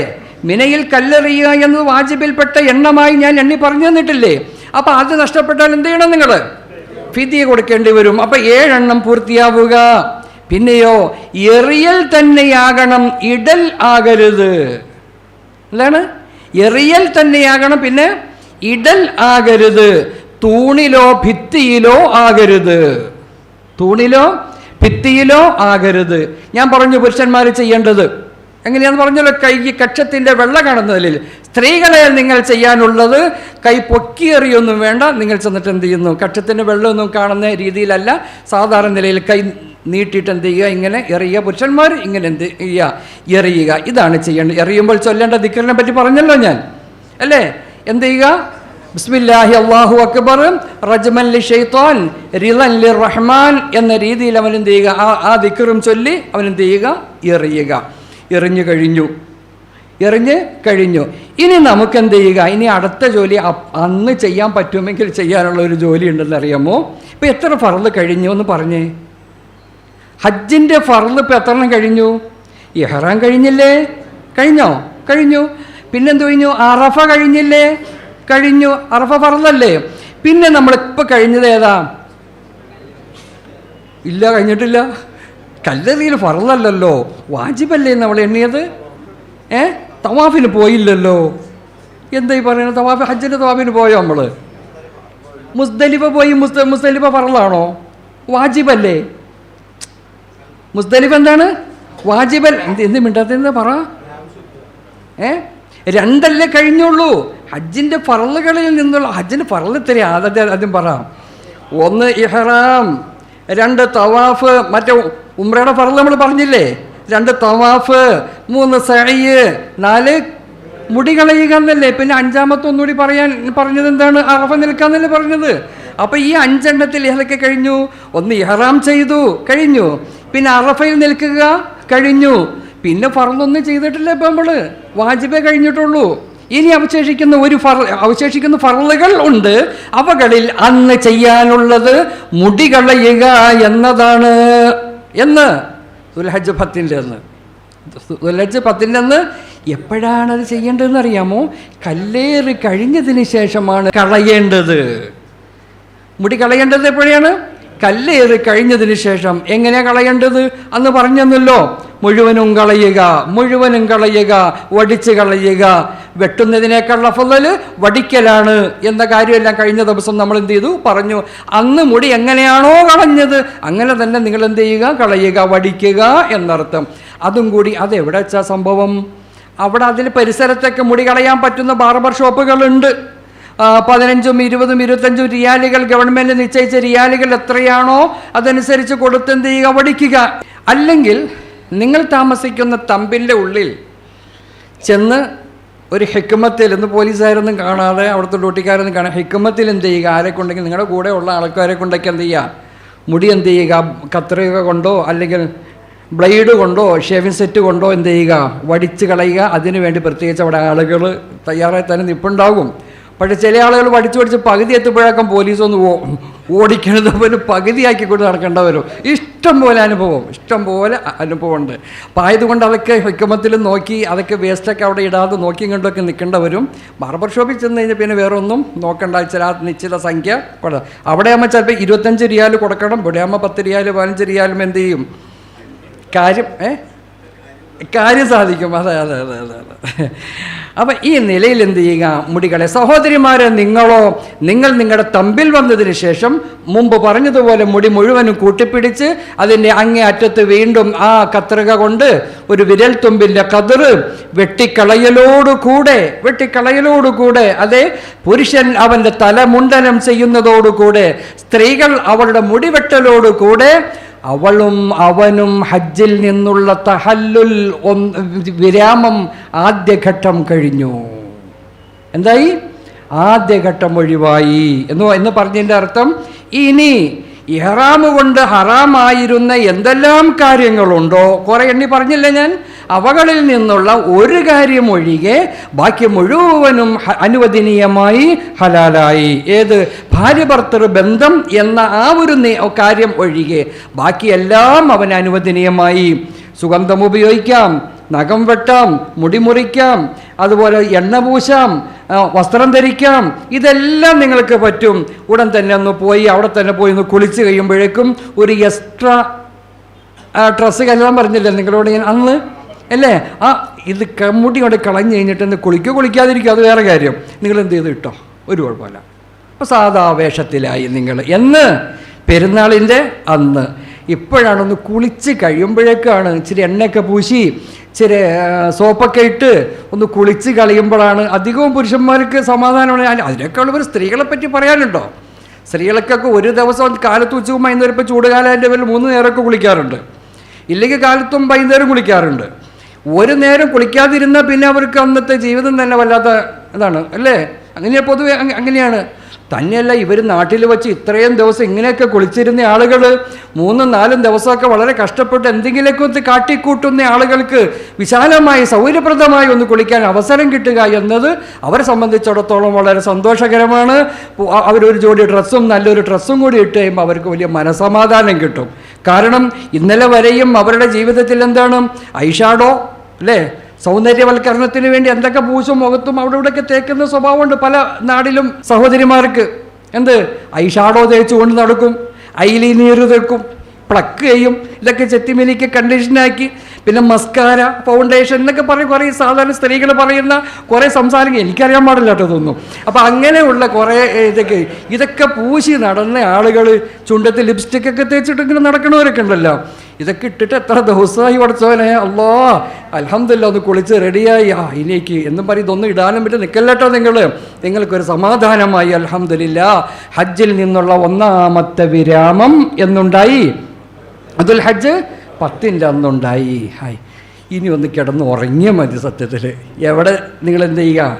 മിനയിൽ കല്ലെറിയുക എന്നത് വാജിബിൽപ്പെട്ട എണ്ണമായി ഞാൻ എണ്ണി പറഞ്ഞു തന്നിട്ടില്ലേ? അപ്പം അത് നഷ്ടപ്പെട്ടാൽ എന്ത് ചെയ്യണം? നിങ്ങൾ ഫിദ്യ കൊടുക്കേണ്ടി വരും. അപ്പം 7 എണ്ണം പൂർത്തിയാവുക. പിന്നെയോ എറിയൽ തന്നെയാകണം, ഇടൽ ആകരുത്. എന്താണ്? എറിയൽ തന്നെയാകണം, പിന്നെ ഇടൽ ആകരുത്. തൂണിലോ ഭിത്തിയിലോ ആകരുത്. തൂണിലോ ഭിത്തിയിലോ ആകരുത്. ഞാൻ പറഞ്ഞു പുരുഷന്മാർ ചെയ്യേണ്ടത് എങ്ങനെയാണെന്ന് പറഞ്ഞല്ലോ. കൈ കക്ഷത്തിൻ്റെ വെള്ള കാണുന്നതിൽ സ്ത്രീകളെ നിങ്ങൾ ചെയ്യാനുള്ളത് കൈ പൊക്കിയെറിയൊന്നും വേണ്ട. നിങ്ങൾ ചെന്നിട്ട് എന്ത് ചെയ്യുന്നു? കക്ഷത്തിൻ്റെ വെള്ളമൊന്നും കാണുന്ന രീതിയിലല്ല, സാധാരണ നിലയിൽ കൈ നീട്ടിയിട്ട് എന്ത് ചെയ്യുക? ഇങ്ങനെ എറിയുക. പുരുഷന്മാർ ഇങ്ങനെ എന്ത് ചെയ്യുക? എറിയുക. ഇതാണ് ചെയ്യേണ്ടത്. എറിയുമ്പോൾ ചൊല്ലേണ്ട ദിക്റിനെ പറ്റി പറഞ്ഞല്ലോ ഞാൻ, അല്ലേ? എന്ത് ചെയ്യുക? ബിസ്മില്ലാഹി അല്ലാഹു അക്ബർ റജ്മൻ ലിശൈത്താൻ റിളൻ ലിർറഹ്മാൻ എന്ന രീതിയിൽ അവൻ എന്ത് ചെയ്യുക? ആ ദിക്റും ചൊല്ലി അവൻ എന്ത് ചെയ്യുക? എറിയുക. എറിഞ്ഞു കഴിഞ്ഞു. ഇനി നമുക്ക് എന്ത് ചെയ്യുക? ഇനി അടുത്ത ജോലി അന്ന് ചെയ്യാൻ പറ്റുമെങ്കിൽ ചെയ്യാനുള്ള ഒരു ജോലി ഉണ്ടെന്ന് അറിയാമോ? ഇപ്പം എത്ര ഫർള് കഴിഞ്ഞു എന്ന് പറഞ്ഞേ? ഹജ്ജിൻ്റെ ഫർള് ഇപ്പം എത്ര എണ്ണം കഴിഞ്ഞു? ഇഹ്റാം കഴിഞ്ഞില്ലേ? കഴിഞ്ഞു. പിന്നെന്ത് കഴിഞ്ഞു? അറഫ കഴിഞ്ഞില്ലേ? കഴിഞ്ഞു. അറഫ ഫർളല്ലേ? പിന്നെ നമ്മളിപ്പോൾ കഴിഞ്ഞത് ഏതാ? ഇല്ല, കഴിഞ്ഞിട്ടില്ല. കല്ലെറിയിൽ ഫർളല്ലല്ലോ, വാജിബല്ലേ നമ്മൾ എണ്ണിയത്? തവാഫിന് പോയില്ലല്ലോ. എന്താ ഈ പറയുന്നത്? തവാഫ്, ഹജ്ജിൻ്റെ തവാഫിന് പോയോ നമ്മൾ? മുസ്ദലിഫ പോയി. മുസ്ദലിഫ ഫർളാണോ? വാജിബല്ലേ? മുസ്ദലിഫ എന്താണ്? വാജിബൽ. എന്ത് മിണ്ടാത്ത പറ? 2 കഴിഞ്ഞുള്ളൂ. ഹജ്ജിൻ്റെ ഫർളുകളിൽ നിന്നുള്ള ഹജ്ജിൻ്റെ ഫർള് ഇത്രയും ആദ്യം പറ. 1 ഇഹ്റാം, 2 തവാഫ്. മറ്റേ ഉംറയുടെ ഫർള് നമ്മൾ പറഞ്ഞില്ലേ? 2 തവാഫ്, 3 സഅയ്, 4 മുടി കളയുക എന്നല്ലേ? പിന്നെ 5ാമത്തെ ഒന്നുകൂടി പറഞ്ഞത് എന്താണ്? അറഫ നിൽക്കാന്നല്ലേ പറഞ്ഞത്? അപ്പം ഈ 5 എണ്ണത്തിൽ ഏതൊക്കെ കഴിഞ്ഞു? 1 ഇഹ്റാം ചെയ്തു, കഴിഞ്ഞു. പിന്നെ അറഫയിൽ നിൽക്കുക, കഴിഞ്ഞു. പിന്നെ ഫർളൊന്നും ചെയ്തിട്ടില്ല. ഇപ്പം നമ്മൾ വാജിബേ കഴിഞ്ഞിട്ടുള്ളൂ. ഇനി അവശേഷിക്കുന്ന ഫർളുകൾ ഉണ്ട്. അവകളിൽ അന്ന് ചെയ്യാനുള്ളത് മുടി കളയുക എന്നതാണ്. എന്ന് ദുൽഹജ്ജ് 10 അന്ന്. ദുൽഹജ്ജ് 10 അന്ന് എപ്പോഴാണ് അത് ചെയ്യേണ്ടതെന്ന് അറിയാമോ? കല്ലേറി കഴിഞ്ഞതിന് ശേഷമാണ് കളയേണ്ടത്. മുടി കളയേണ്ടത് എപ്പോഴാണ്? കല്ലേറി കഴിഞ്ഞതിന് ശേഷം. എങ്ങനെയാണ് കളയേണ്ടത്? അന്ന് പറഞ്ഞല്ലോ, മുഴുവനും കളയുക, വടിച്ച് കളയുക. വെട്ടുന്നതിനേക്കാൾ അഫ്ളല് വടിക്കലാണ് എന്ന കാര്യമെല്ലാം കഴിഞ്ഞ ദിവസം നമ്മൾ എന്ത് ചെയ്തു? പറഞ്ഞു. അന്ന് മുടി എങ്ങനെയാണോ കളഞ്ഞത് അങ്ങനെ തന്നെ നിങ്ങൾ എന്ത് ചെയ്യുക? കളയുക, വടിക്കുക എന്നർത്ഥം. അതും കൂടി അതെവിടെ വെച്ചാ സംഭവം? അവിടെ അതിൽ പരിസരത്തൊക്കെ മുടി കളയാൻ പറ്റുന്ന ബാർബർ ഷോപ്പുകളുണ്ട്. 15, 20, 25 റിയാലുകൾ ഗവൺമെൻറ് നിശ്ചയിച്ച റിയാലുകൾ എത്രയാണോ അതനുസരിച്ച് കൊടുത്ത് എന്ത് ചെയ്യുക, വടിക്കുക. അല്ലെങ്കിൽ നിങ്ങൾ താമസിക്കുന്ന തമ്പിൻ്റെ ഉള്ളിൽ ചെന്ന് ഒരു ഹിക്മത്തിൽ, ഇന്ന് പോലീസുകാരൊന്നും കാണാതെ അവിടുത്തെ ഡ്യൂട്ടിക്കാരൊന്നും കാണാതെ ഹിക്മത്തിൽ എന്ത് ചെയ്യുക, ആരൊക്കെ ഉണ്ടെങ്കിൽ നിങ്ങളുടെ കൂടെ ഉള്ള ആൾക്കാരെ കൊണ്ടൊക്കെ എന്ത് ചെയ്യുക, മുടി എന്ത് ചെയ്യുക, കത്രിക കൊണ്ടോ അല്ലെങ്കിൽ ബ്ലേഡ് കൊണ്ടോ ഷേവിങ് സെറ്റ് കൊണ്ടോ എന്ത് ചെയ്യുക, വടിച്ച് കളയുക. അതിനു വേണ്ടി പ്രത്യേകിച്ച് അവിടെ ആളുകൾ തയ്യാറായി തന്നെ നിൽപ്പുണ്ടാകും. പക്ഷേ ചില ആളുകൾ പഠിച്ച് പകുതി എത്തുമ്പോഴേക്കും പോലീസൊന്ന് ഓടിക്കണത് പോലെ പകുതിയാക്കിക്കൊണ്ട് നടക്കേണ്ട വരും. ഇഷ്ടം പോലെ അനുഭവമുണ്ട്. അപ്പോൾ ആയതുകൊണ്ട് അതൊക്കെ ഹിക്മത്തിൽ നോക്കി അതൊക്കെ വേസ്റ്റൊക്കെ അവിടെ ഇടാതെ നോക്കിയും കണ്ടൊക്കെ നിൽക്കേണ്ട വരും. ബാർബർ ഷോപ്പിൽ ചെന്ന് കഴിഞ്ഞാൽ പിന്നെ വേറെ ഒന്നും നോക്കണ്ട. ചില നിശ്ചിത സംഖ്യ അവിടെ ആകുമ്പോൾ ചിലപ്പോൾ 25 റിയാൽ കൊടുക്കണം, ഇവിടെ ആകുമ്പോൾ 10 റിയാൽ 15 റിയാലും എന്ത് ചെയ്യും, കാര്യം സാധിക്കും. അതെ. അപ്പം ഈ നിലയിൽ എന്ത് ചെയ്യുക, മുടികളെ. സഹോദരിമാരെ, നിങ്ങൾ നിങ്ങളുടെ തമ്പിൽ വന്നതിന് ശേഷം മുമ്പ് പറഞ്ഞതുപോലെ മുടി മുഴുവനും കൂട്ടിപ്പിടിച്ച് അതിൻ്റെ അങ്ങേ അറ്റത്ത് വീണ്ടും ആ കത്രിക കൊണ്ട് ഒരു വിരൽ തുമ്പിൻ്റെ കതിറ് വെട്ടിക്കളയലോടുകൂടെ അതെ, പുരുഷൻ അവൻ്റെ തലമുണ്ടനം ചെയ്യുന്നതോടുകൂടെ, സ്ത്രീകൾ അവളുടെ മുടിവെട്ടലോടുകൂടെ അവളും അവനും ഹജ്ജിൽ നിന്നുള്ള തഹല്ലുൽ വിരാമം ആദ്യഘട്ടം കഴിഞ്ഞു. എന്തായി? ആദ്യഘട്ടം ഒഴിവായി എന്ന് പറഞ്ഞതിൻ്റെ അർത്ഥം ഇനി ഇഹ്റാം കൊണ്ട് ഹറാമായിരുന്ന എന്തെല്ലാം കാര്യങ്ങളുണ്ടോ, കുറേ എണ്ണി പറഞ്ഞില്ല ഞാൻ, അവകളിൽ നിന്നുള്ള ഒരു കാര്യം ഒഴികെ ബാക്കി മുഴുവനും അനുവദനീയമായി ഹലാലായി. ഏത്? ഭാര്യ ഭർത്തൃ ബന്ധം എന്ന ആ ഒരു കാര്യം ഒഴികെ ബാക്കിയെല്ലാം അവന് അനുവദനീയമായി. സുഗന്ധം ഉപയോഗിക്കാം, നഖം വെട്ടാം, മുടി മുറിക്കാം, അതുപോലെ എണ്ണ പൂശാം, വസ്ത്രം ധരിക്കാം, ഇതെല്ലാം നിങ്ങൾക്ക് പറ്റും. ഉടൻ തന്നെ അവിടെ തന്നെ പോയി ഒന്ന് കുളിച്ച് കഴിയുമ്പോഴേക്കും ഒരു എക്സ്ട്രാ ഡ്രസ്സ് കരുതാൻ പറഞ്ഞില്ലേ നിങ്ങളോട് ഞാൻ അന്ന്, അല്ലേ? ഇത് മുടി കൊണ്ട് കളഞ്ഞു കഴിഞ്ഞിട്ട് ഒന്ന് കുളിക്കാതിരിക്കുക, അത് വേറെ കാര്യം. നിങ്ങൾ എന്ത് ചെയ്ത് ഇട്ടോ, ഒരു കുഴപ്പമില്ല. അപ്പോൾ സാധാ വേഷത്തിലായി നിങ്ങൾ എന്ന് പെരുന്നാളിൻ്റെ അന്ന്. ഇപ്പോഴാണൊന്ന് കുളിച്ച് കഴിയുമ്പോഴേക്കാണ് ഇച്ചിരി എണ്ണയൊക്കെ പൂശി ഇച്ചിരി സോപ്പൊക്കെ ഇട്ട് ഒന്ന് കുളിച്ച് കളയുമ്പോഴാണ് അധികവും പുരുഷന്മാർക്ക് സമാധാനമാണ്. അതിനേക്കാളും സ്ത്രീകളെ പറ്റി പറയാനുണ്ടോ? സ്ത്രീകൾക്കൊക്കെ ഒരു ദിവസം കാലത്ത് ഉച്ചവും വൈകുന്നേരം, ഇപ്പോൾ ചൂടുകാലത്തിൻ്റെ പേരിൽ 3 നേരമൊക്കെ കുളിക്കാറുണ്ട്, ഇല്ലെങ്കിൽ കാലത്തും വൈകുന്നേരം കുളിക്കാറുണ്ട്. ഒരു നേരം കുളിക്കാതിരുന്നാൽ പിന്നെ അവർക്ക് അന്നത്തെ ജീവിതം തന്നെ വല്ലാത്ത ഇതാണ്, അല്ലേ? അങ്ങനെ പൊതുവെ അങ്ങനെയാണ്. തന്നെയല്ല, ഇവർ നാട്ടിൽ വെച്ച് ഇത്രയും ദിവസം ഇങ്ങനെയൊക്കെ കുളിച്ചിരുന്ന ആളുകൾ 3-4 ദിവസമൊക്കെ വളരെ കഷ്ടപ്പെട്ട് എന്തെങ്കിലുമൊക്കെ ഒന്ന് കാട്ടിക്കൂട്ടുന്ന ആളുകൾക്ക് വിശാലമായി സൗകര്യപ്രദമായി ഒന്ന് കുളിക്കാൻ അവസരം കിട്ടുക എന്നത് അവരെ സംബന്ധിച്ചിടത്തോളം വളരെ സന്തോഷകരമാണ്. അവരൊരു ജോഡി ഡ്രസ്സും നല്ലൊരു ഡ്രസ്സും കൂടി ഇട്ട് കഴിയുമ്പോൾ അവർക്ക് വലിയ മനസമാധാനം കിട്ടും. കാരണം ഇന്നലെ വരെയും അവരുടെ ജീവിതത്തിൽ എന്താണ്, ഐഷാഡോ, അല്ലേ, സൗന്ദര്യവൽക്കരണത്തിന് വേണ്ടി എന്തൊക്കെ പൂശും മുഖത്തും അവിടെ ഇവിടെയൊക്കെ തേക്കുന്ന സ്വഭാവമുണ്ട് പല നാടിലും സഹോദരിമാർക്ക്. എന്ത് ഐഷാഡോ തേച്ചുകൊണ്ട് നടക്കും, ഐലൈനർ തേക്കും, പ്ലക്ക് ചെയ്യും, ഇതൊക്കെ ചെത്തിമിനിക്ക് കണ്ടീഷനാക്കി, പിന്നെ മസ്കാര, ഫൗണ്ടേഷൻ എന്നൊക്കെ പറയും കുറേ സാധാരണ സ്ത്രീകൾ പറയുന്ന കുറേ സംസാരിക്കും. എനിക്കറിയാൻ പാടില്ല കേട്ടോ ഇതൊന്നും. അപ്പോൾ അങ്ങനെയുള്ള കുറേ ഇതൊക്കെ പൂശി നടന്ന ആളുകൾ ചുണ്ടത്ത് ലിപ്സ്റ്റിക്കൊക്കെ തേച്ചിട്ട് ഇങ്ങനെ നടക്കണവരൊക്കെ ഉണ്ടല്ലോ. ഇതൊക്കെ ഇട്ടിട്ട് എത്ര ദിവസമായി പഠിച്ചവനെ, അല്ലാ അൽഹംദുലില്ലാ ഒന്ന് കുളിച്ച് റെഡിയായി, ഇനിക്ക് എന്നും പറയും. ഇതൊന്നും ഇടാനും പറ്റും നിൽക്കല്ലോ നിങ്ങൾക്കൊരു സമാധാനമായി. അൽഹംദുലില്ലാ, ഹജ്ജിൽ നിന്നുള്ള 1ാമത്തെ വിരാമം എന്നുണ്ടായി, അതുൽ ഹജ്ജ് 10ൻ്റെ അന്നുണ്ടായി. ഇനി ഒന്ന് കിടന്ന് ഉറങ്ങിയാൽ മതി. സത്യത്തിൽ എവിടെ നിങ്ങൾ എന്ത് ചെയ്യുക,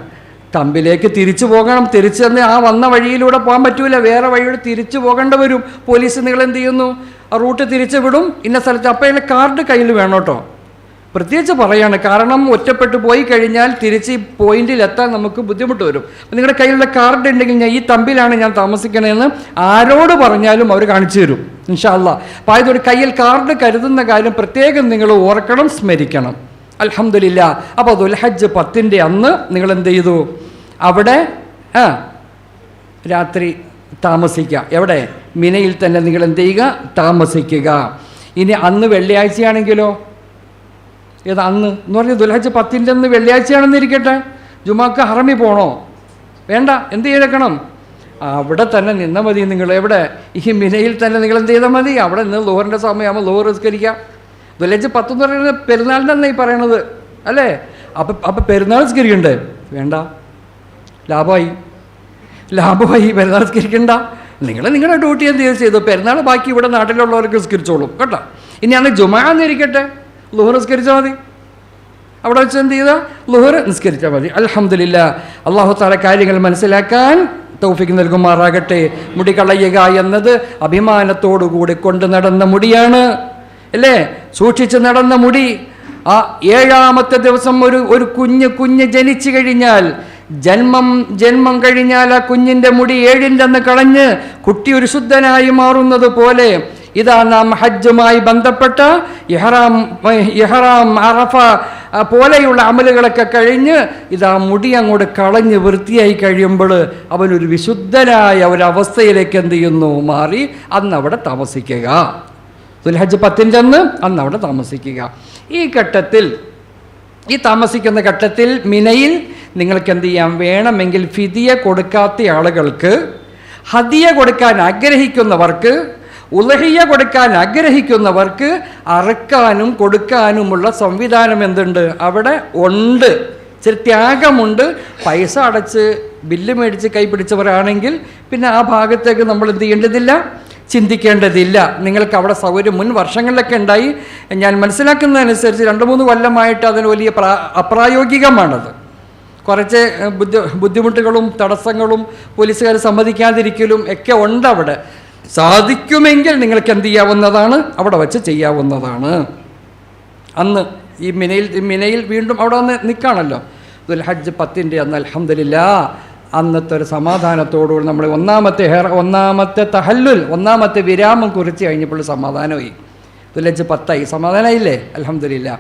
തമ്പിലേക്ക് തിരിച്ചു പോകണം. തിരിച്ചു തന്നെ ആ വന്ന വഴിയിലൂടെ പോകാൻ പറ്റൂല, വേറെ വഴിയിലൂടെ തിരിച്ചു പോകേണ്ട വരും. പോലീസ് നിങ്ങൾ എന്ത് ചെയ്യുന്നു, ആ റൂട്ട് തിരിച്ചു വിടും ഇന്ന സ്ഥലത്ത്. അപ്പോൾ അതിൻ്റെ കാർഡ് കയ്യിൽ വേണം കേട്ടോ, പ്രത്യേകിച്ച് പറയാണ്. കാരണം ഒറ്റപ്പെട്ട് പോയി കഴിഞ്ഞാൽ തിരിച്ച് പോയിന്റിലെത്താൻ നമുക്ക് ബുദ്ധിമുട്ട് വരും. അപ്പം നിങ്ങളുടെ കയ്യിലുള്ള കാർഡ് ഉണ്ടെങ്കിൽ ഞാൻ ഈ തമ്പിലാണ് ഞാൻ താമസിക്കണതെന്ന് ആരോട് പറഞ്ഞാലും അവർ കാണിച്ചു തരും ഇൻഷാ അല്ലാ. അപ്പോൾ അതൊരു കയ്യിൽ കാർഡ് കരുതുന്ന കാര്യം പ്രത്യേകം നിങ്ങൾ ഓർക്കണം, സ്മരിക്കണം. അൽഹംദുലില്ലാ. അപ്പോൾ ദുൽ ഹജ്ജ് 10ൻ്റെ അന്ന് നിങ്ങൾ എന്ത് ചെയ്തു, അവിടെ രാത്രി താമസിക്കുക. എവിടെ? മിനയിൽ തന്നെ നിങ്ങൾ എന്ത് ചെയ്യുക, താമസിക്കുക. ഇനി അന്ന് വെള്ളിയാഴ്ചയാണെങ്കിലോ, ഏതാ അന്ന് എന്ന് പറഞ്ഞാൽ ദുൽ ഹജ്ജ് 10ൻ്റെ അന്ന് വെള്ളിയാഴ്ചയാണെന്നിരിക്കട്ടെ, ജുമാക്ക് ഹറമി പോകണോ? വേണ്ട. എന്ത് ചെയ്തേക്കണം, അവിടെ തന്നെ നിന്നാൽ മതി. നിങ്ങൾ എവിടെ? ഈ മിനയിൽ തന്നെ നിങ്ങൾ എന്ത് ചെയ്താൽ മതി, അവിടെ നിന്ന് ലോഹറിൻ്റെ സമയമാകുമ്പോൾ ലോഹർ നിസ്കരിക്കുക. ദുൽ ഹജ്ജ് 10 എന്ന് പറയുന്നത് പെരുന്നാളിൻ്റെ അന്ന് ഈ പറയണത്, അല്ലേ? അപ്പം പെരുന്നാൾ നിസ്കരിക്കണ്ടേ? വേണ്ട, ലാഭമായി പെരുന്നാൾ നിസ്കരിക്കണ്ട. നിങ്ങൾ നിങ്ങളുടെ ഡ്യൂട്ടി എന്ത് ചെയ്തു? പെരുന്നാൾ ബാക്കി ഇവിടെ നാട്ടിലുള്ളവർക്ക് നിസ്കരിച്ചോളും കേട്ടോ. ഇനി അന്ന് ജുമാ എന്നിരിക്കട്ടെ, ളുഹർ നിസ്കരിച്ചാൽ മതി. അവിടെ വെച്ച് എന്ത് ചെയ്താൽ ളുഹർ നിസ്കരിച്ചാൽ മതി. അൽഹംദുലില്ലാ. അല്ലാഹു തആല കാര്യങ്ങൾ മനസ്സിലാക്കാൻ തൗഫീഖ് നൽകുമാറാകട്ടെ. മുടി കളയുക എന്നത് അഭിമാനത്തോടുകൂടി കൊണ്ട് നടന്ന മുടിയാണ്, അല്ലേ? സൂക്ഷിച്ച് നടന്ന മുടി. ആ 7ാമത്തെ ദിവസം ഒരു കുഞ്ഞ് ജനിച്ചു കഴിഞ്ഞാൽ, ജന്മം കഴിഞ്ഞാൽ ആ കുഞ്ഞിൻ്റെ മുടി 7ൻ്റെ അന്ന് കളഞ്ഞ് കുട്ടി ഒരു ശുദ്ധനായി മാറുന്നത് പോലെ ഇതാ നാം ഹജ്ജുമായി ബന്ധപ്പെട്ട ഇഹ്റാം അറഫ പോലെയുള്ള അമലുകളൊക്കെ കഴിഞ്ഞ് ഇതാ മുടി അങ്ങോട്ട് കളഞ്ഞ് വൃത്തിയായി കഴിയുമ്പോൾ അവനൊരു വിശുദ്ധനായ ഒരവസ്ഥയിലേക്ക് എന്ത് ചെയ്യുന്നു? മാറി. അന്ന് അവിടെ താമസിക്കുക. ദുൽഹജ്ജ് 10ൻ്റെ അന്ന് അവിടെ താമസിക്കുക. ഈ താമസിക്കുന്ന ഘട്ടത്തിൽ മിനയിൽ നിങ്ങൾക്ക് എന്ത് ചെയ്യാം? വേണമെങ്കിൽ ഫിദിയ കൊടുക്കാത്ത ആളുകൾക്ക്, ഹദിയ കൊടുക്കാൻ ആഗ്രഹിക്കുന്നവർക്ക്, ഉളഹിയ കൊടുക്കാൻ ആഗ്രഹിക്കുന്നവർക്ക് അറക്കാനും കൊടുക്കാനുമുള്ള സംവിധാനം എന്തുണ്ട്? അവിടെ ഉണ്ട്. ഇച്ചിരി ത്യാഗമുണ്ട്. പൈസ അടച്ച് ബില്ല് മേടിച്ച് കൈപിടിച്ചവരാണെങ്കിൽ പിന്നെ ആ ഭാഗത്തേക്ക് നമ്മൾ എന്ത് ചെയ്യേണ്ടതില്ല, ചിന്തിക്കേണ്ടതില്ല. നിങ്ങൾക്ക് അവിടെ സൗകര്യം മുൻ വർഷങ്ങളിലൊക്കെ ഉണ്ടായി. ഞാൻ മനസ്സിലാക്കുന്നതനുസരിച്ച് 2-3 കൊല്ലമായിട്ട് അതിന് വലിയ അപ്രായോഗികമാണത്. കുറച്ച് ബുദ്ധിമുട്ടുകളും തടസ്സങ്ങളും പോലീസുകാർ സമ്മതിക്കാതിരിക്കലും ഒക്കെ ഉണ്ട്. അവിടെ സാധിക്കുമെങ്കിൽ നിങ്ങൾക്ക് എന്ത് ചെയ്യാവുന്നതാണ്? അവിടെ വച്ച് ചെയ്യാവുന്നതാണ്. അന്ന് ഈ മിനയിൽ വീണ്ടും അവിടെ വന്ന് നിൽക്കുകയാണല്ലോ. ദുൽഹജ്ജ് 10ൻ്റെ അന്ന് അൽഹംദുലില്ലാ അന്നത്തെ ഒരു സമാധാനത്തോടുകൂടി നമ്മൾ ഒന്നാമത്തെ തഹല്ലുൽ, ഒന്നാമത്തെ വിരാമം കുറിച്ച് കഴിഞ്ഞപ്പോൾ സമാധാനമായി. ദുൽഹജ്ജ് 10ആയി, സമാധാനമായില്ലേ? അൽഹംദുലില്ലാ.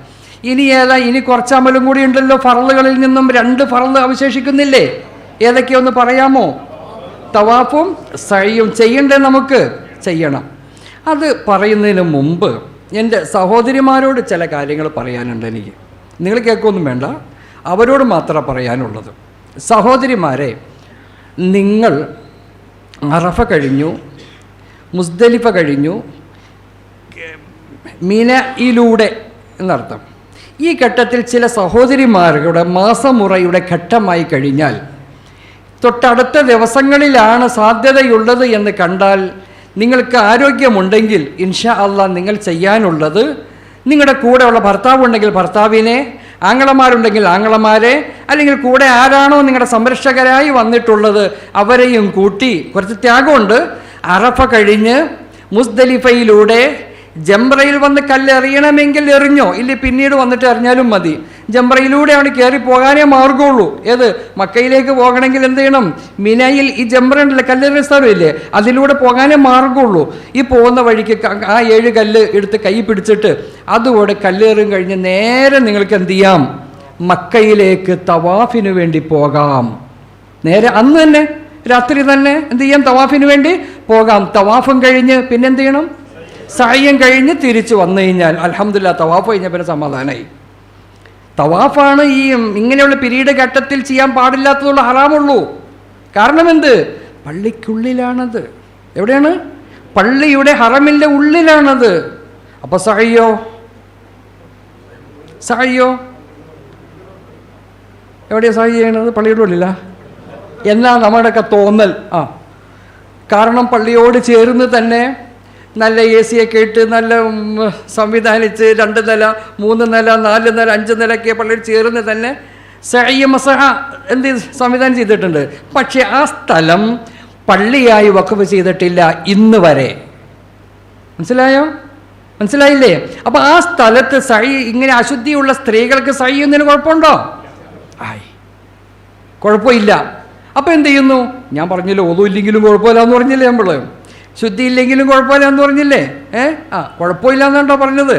ഇനി കുറച്ച് അമലും കൂടി ഉണ്ടല്ലോ. ഫർളുകളിൽ നിന്നും 2 ഫർള് അവശേഷിക്കുന്നില്ലേ? ഏതൊക്കെയൊന്ന് പറയാമോ? തവാഫും സഅയും ചെയ്യണ്ടേ? നമുക്ക് ചെയ്യണം. അത് പറയുന്നതിന് മുമ്പ് എൻ്റെ സഹോദരിമാരോട് ചില കാര്യങ്ങൾ പറയാനുണ്ട് എനിക്ക്. നിങ്ങൾ കേൾക്കൊന്നും വേണ്ട, അവരോട് മാത്രമേ പറയാനുള്ളത്. സഹോദരിമാരെ, നിങ്ങൾ അറഫ കഴിഞ്ഞു, മുസ്ദലിഫ കഴിഞ്ഞു, മിനയിലൂടെ എന്നർത്ഥം. ഈ ഘട്ടത്തിൽ ചില സഹോദരിമാരുടെ മാസമുറയുടെ ഘട്ടമായി കഴിഞ്ഞാൽ തൊട്ടടുത്ത ദിവസങ്ങളിലാണ് സാധ്യതയുള്ളത് എന്ന് കണ്ടാൽ, നിങ്ങൾക്ക് ആരോഗ്യമുണ്ടെങ്കിൽ ഇൻഷാ അല്ലാഹ് നിങ്ങൾ ചെയ്യാനുള്ളത്, നിങ്ങളുടെ കൂടെയുള്ള ഭർത്താവുണ്ടെങ്കിൽ ഭർത്താവിനെ, ആങ്ങളമാരുണ്ടെങ്കിൽ ആങ്ങളമാരെ, അല്ലെങ്കിൽ കൂടെ ആരാണോ നിങ്ങളുടെ സംരക്ഷകരായി വന്നിട്ടുള്ളത് അവരെയും കൂട്ടി, കുറച്ച് ത്യാഗമുണ്ട്, അറഫ കഴിഞ്ഞ് മുസ്ദലിഫയിലൂടെ ജംറയിൽ വന്ന് കല്ലെറിയണമെങ്കിൽ എറിഞ്ഞോ, ഇല്ല പിന്നീട് വന്നിട്ട് എറിഞ്ഞാലും മതി. ജംറയിലൂടെ അവിടെ കയറി പോകാനേ മാർഗമുള്ളൂ. ഏത്? മക്കയിലേക്ക് പോകണമെങ്കിൽ എന്ത് ചെയ്യണം? മിനയിൽ ഈ ജംറ ഉണ്ടല്ലോ, കല്ലെറിയ സ്ഥലമില്ലേ, അതിലൂടെ പോകാനേ മാർഗമുള്ളൂ. ഈ പോകുന്ന വഴിക്ക് ആ 7 കല്ല് എടുത്ത് കൈ പിടിച്ചിട്ട് അതുകൂടെ കല്ലേറും കഴിഞ്ഞ് നേരെ നിങ്ങൾക്ക് എന്ത് ചെയ്യാം? മക്കയിലേക്ക് തവാഫിന് വേണ്ടി പോകാം. നേരെ അന്ന് തന്നെ രാത്രി തന്നെ എന്ത് ചെയ്യാം? തവാഫിന് വേണ്ടി പോകാം. തവാഫും കഴിഞ്ഞ് പിന്നെന്ത് ചെയ്യണം? സഅയും കഴിഞ്ഞ് തിരിച്ചു വന്നു കഴിഞ്ഞാൽ അൽഹംദുലില്ലാ തവാഫ് കഴിഞ്ഞ പിന്നെ സമാധാനമായി. തവാഫാണ് ഈ ഇങ്ങനെയുള്ള പിരീഡ് ഘട്ടത്തിൽ ചെയ്യാൻ പാടില്ലാത്തതുള്ള ഹറാമുള്ളൂ. കാരണം എന്ത്? പള്ളിക്കുള്ളിലാണത്. എവിടെയാണ്? പള്ളിയുടെ ഹറമിൻ്റെ ഉള്ളിലാണത്. അപ്പോൾ സഅയോ എവിടെയാണ് സഅയ് ചെയ്യണത്? പള്ളിയുടെ ഉള്ളിലാ എന്നാ നമ്മുടെയൊക്കെ തോന്നൽ. കാരണം പള്ളിയോട് ചേർന്ന് തന്നെ നല്ല AC ഒക്കെ ഇട്ട് നല്ല സംവിധാനിച്ച് 2 നില 3 നില 4 നില 5 നിലയൊക്കെ പള്ളിയിൽ ചേർന്ന് തന്നെ സഅയ് മസഹ എന്ത് സംവിധാനം ചെയ്തിട്ടുണ്ട്. പക്ഷേ ആ സ്ഥലം പള്ളിയായി വഖഫ് ചെയ്തിട്ടില്ല ഇന്ന് വരെ. മനസ്സിലായില്ലേ? അപ്പോൾ ആ സ്ഥലത്ത് സഅയ് ഇങ്ങനെ അശുദ്ധിയുള്ള സ്ത്രീകൾക്ക് സഅയ് ചെയ്യുന്നതിന് കുഴപ്പമുണ്ടോ? കുഴപ്പമില്ല. അപ്പോൾ എന്ത് ചെയ്യുന്നു? ഞാൻ പറഞ്ഞില്ലേ, ഒന്നും ഇല്ലെങ്കിലും കുഴപ്പമില്ല എന്ന് പറഞ്ഞില്ലേ, നമ്മൾ ശുദ്ധി ഇല്ലെങ്കിലും കുഴപ്പമില്ല എന്ന് പറഞ്ഞില്ലേ? കുഴപ്പമില്ല എന്നാണ്ടോ പറഞ്ഞത്?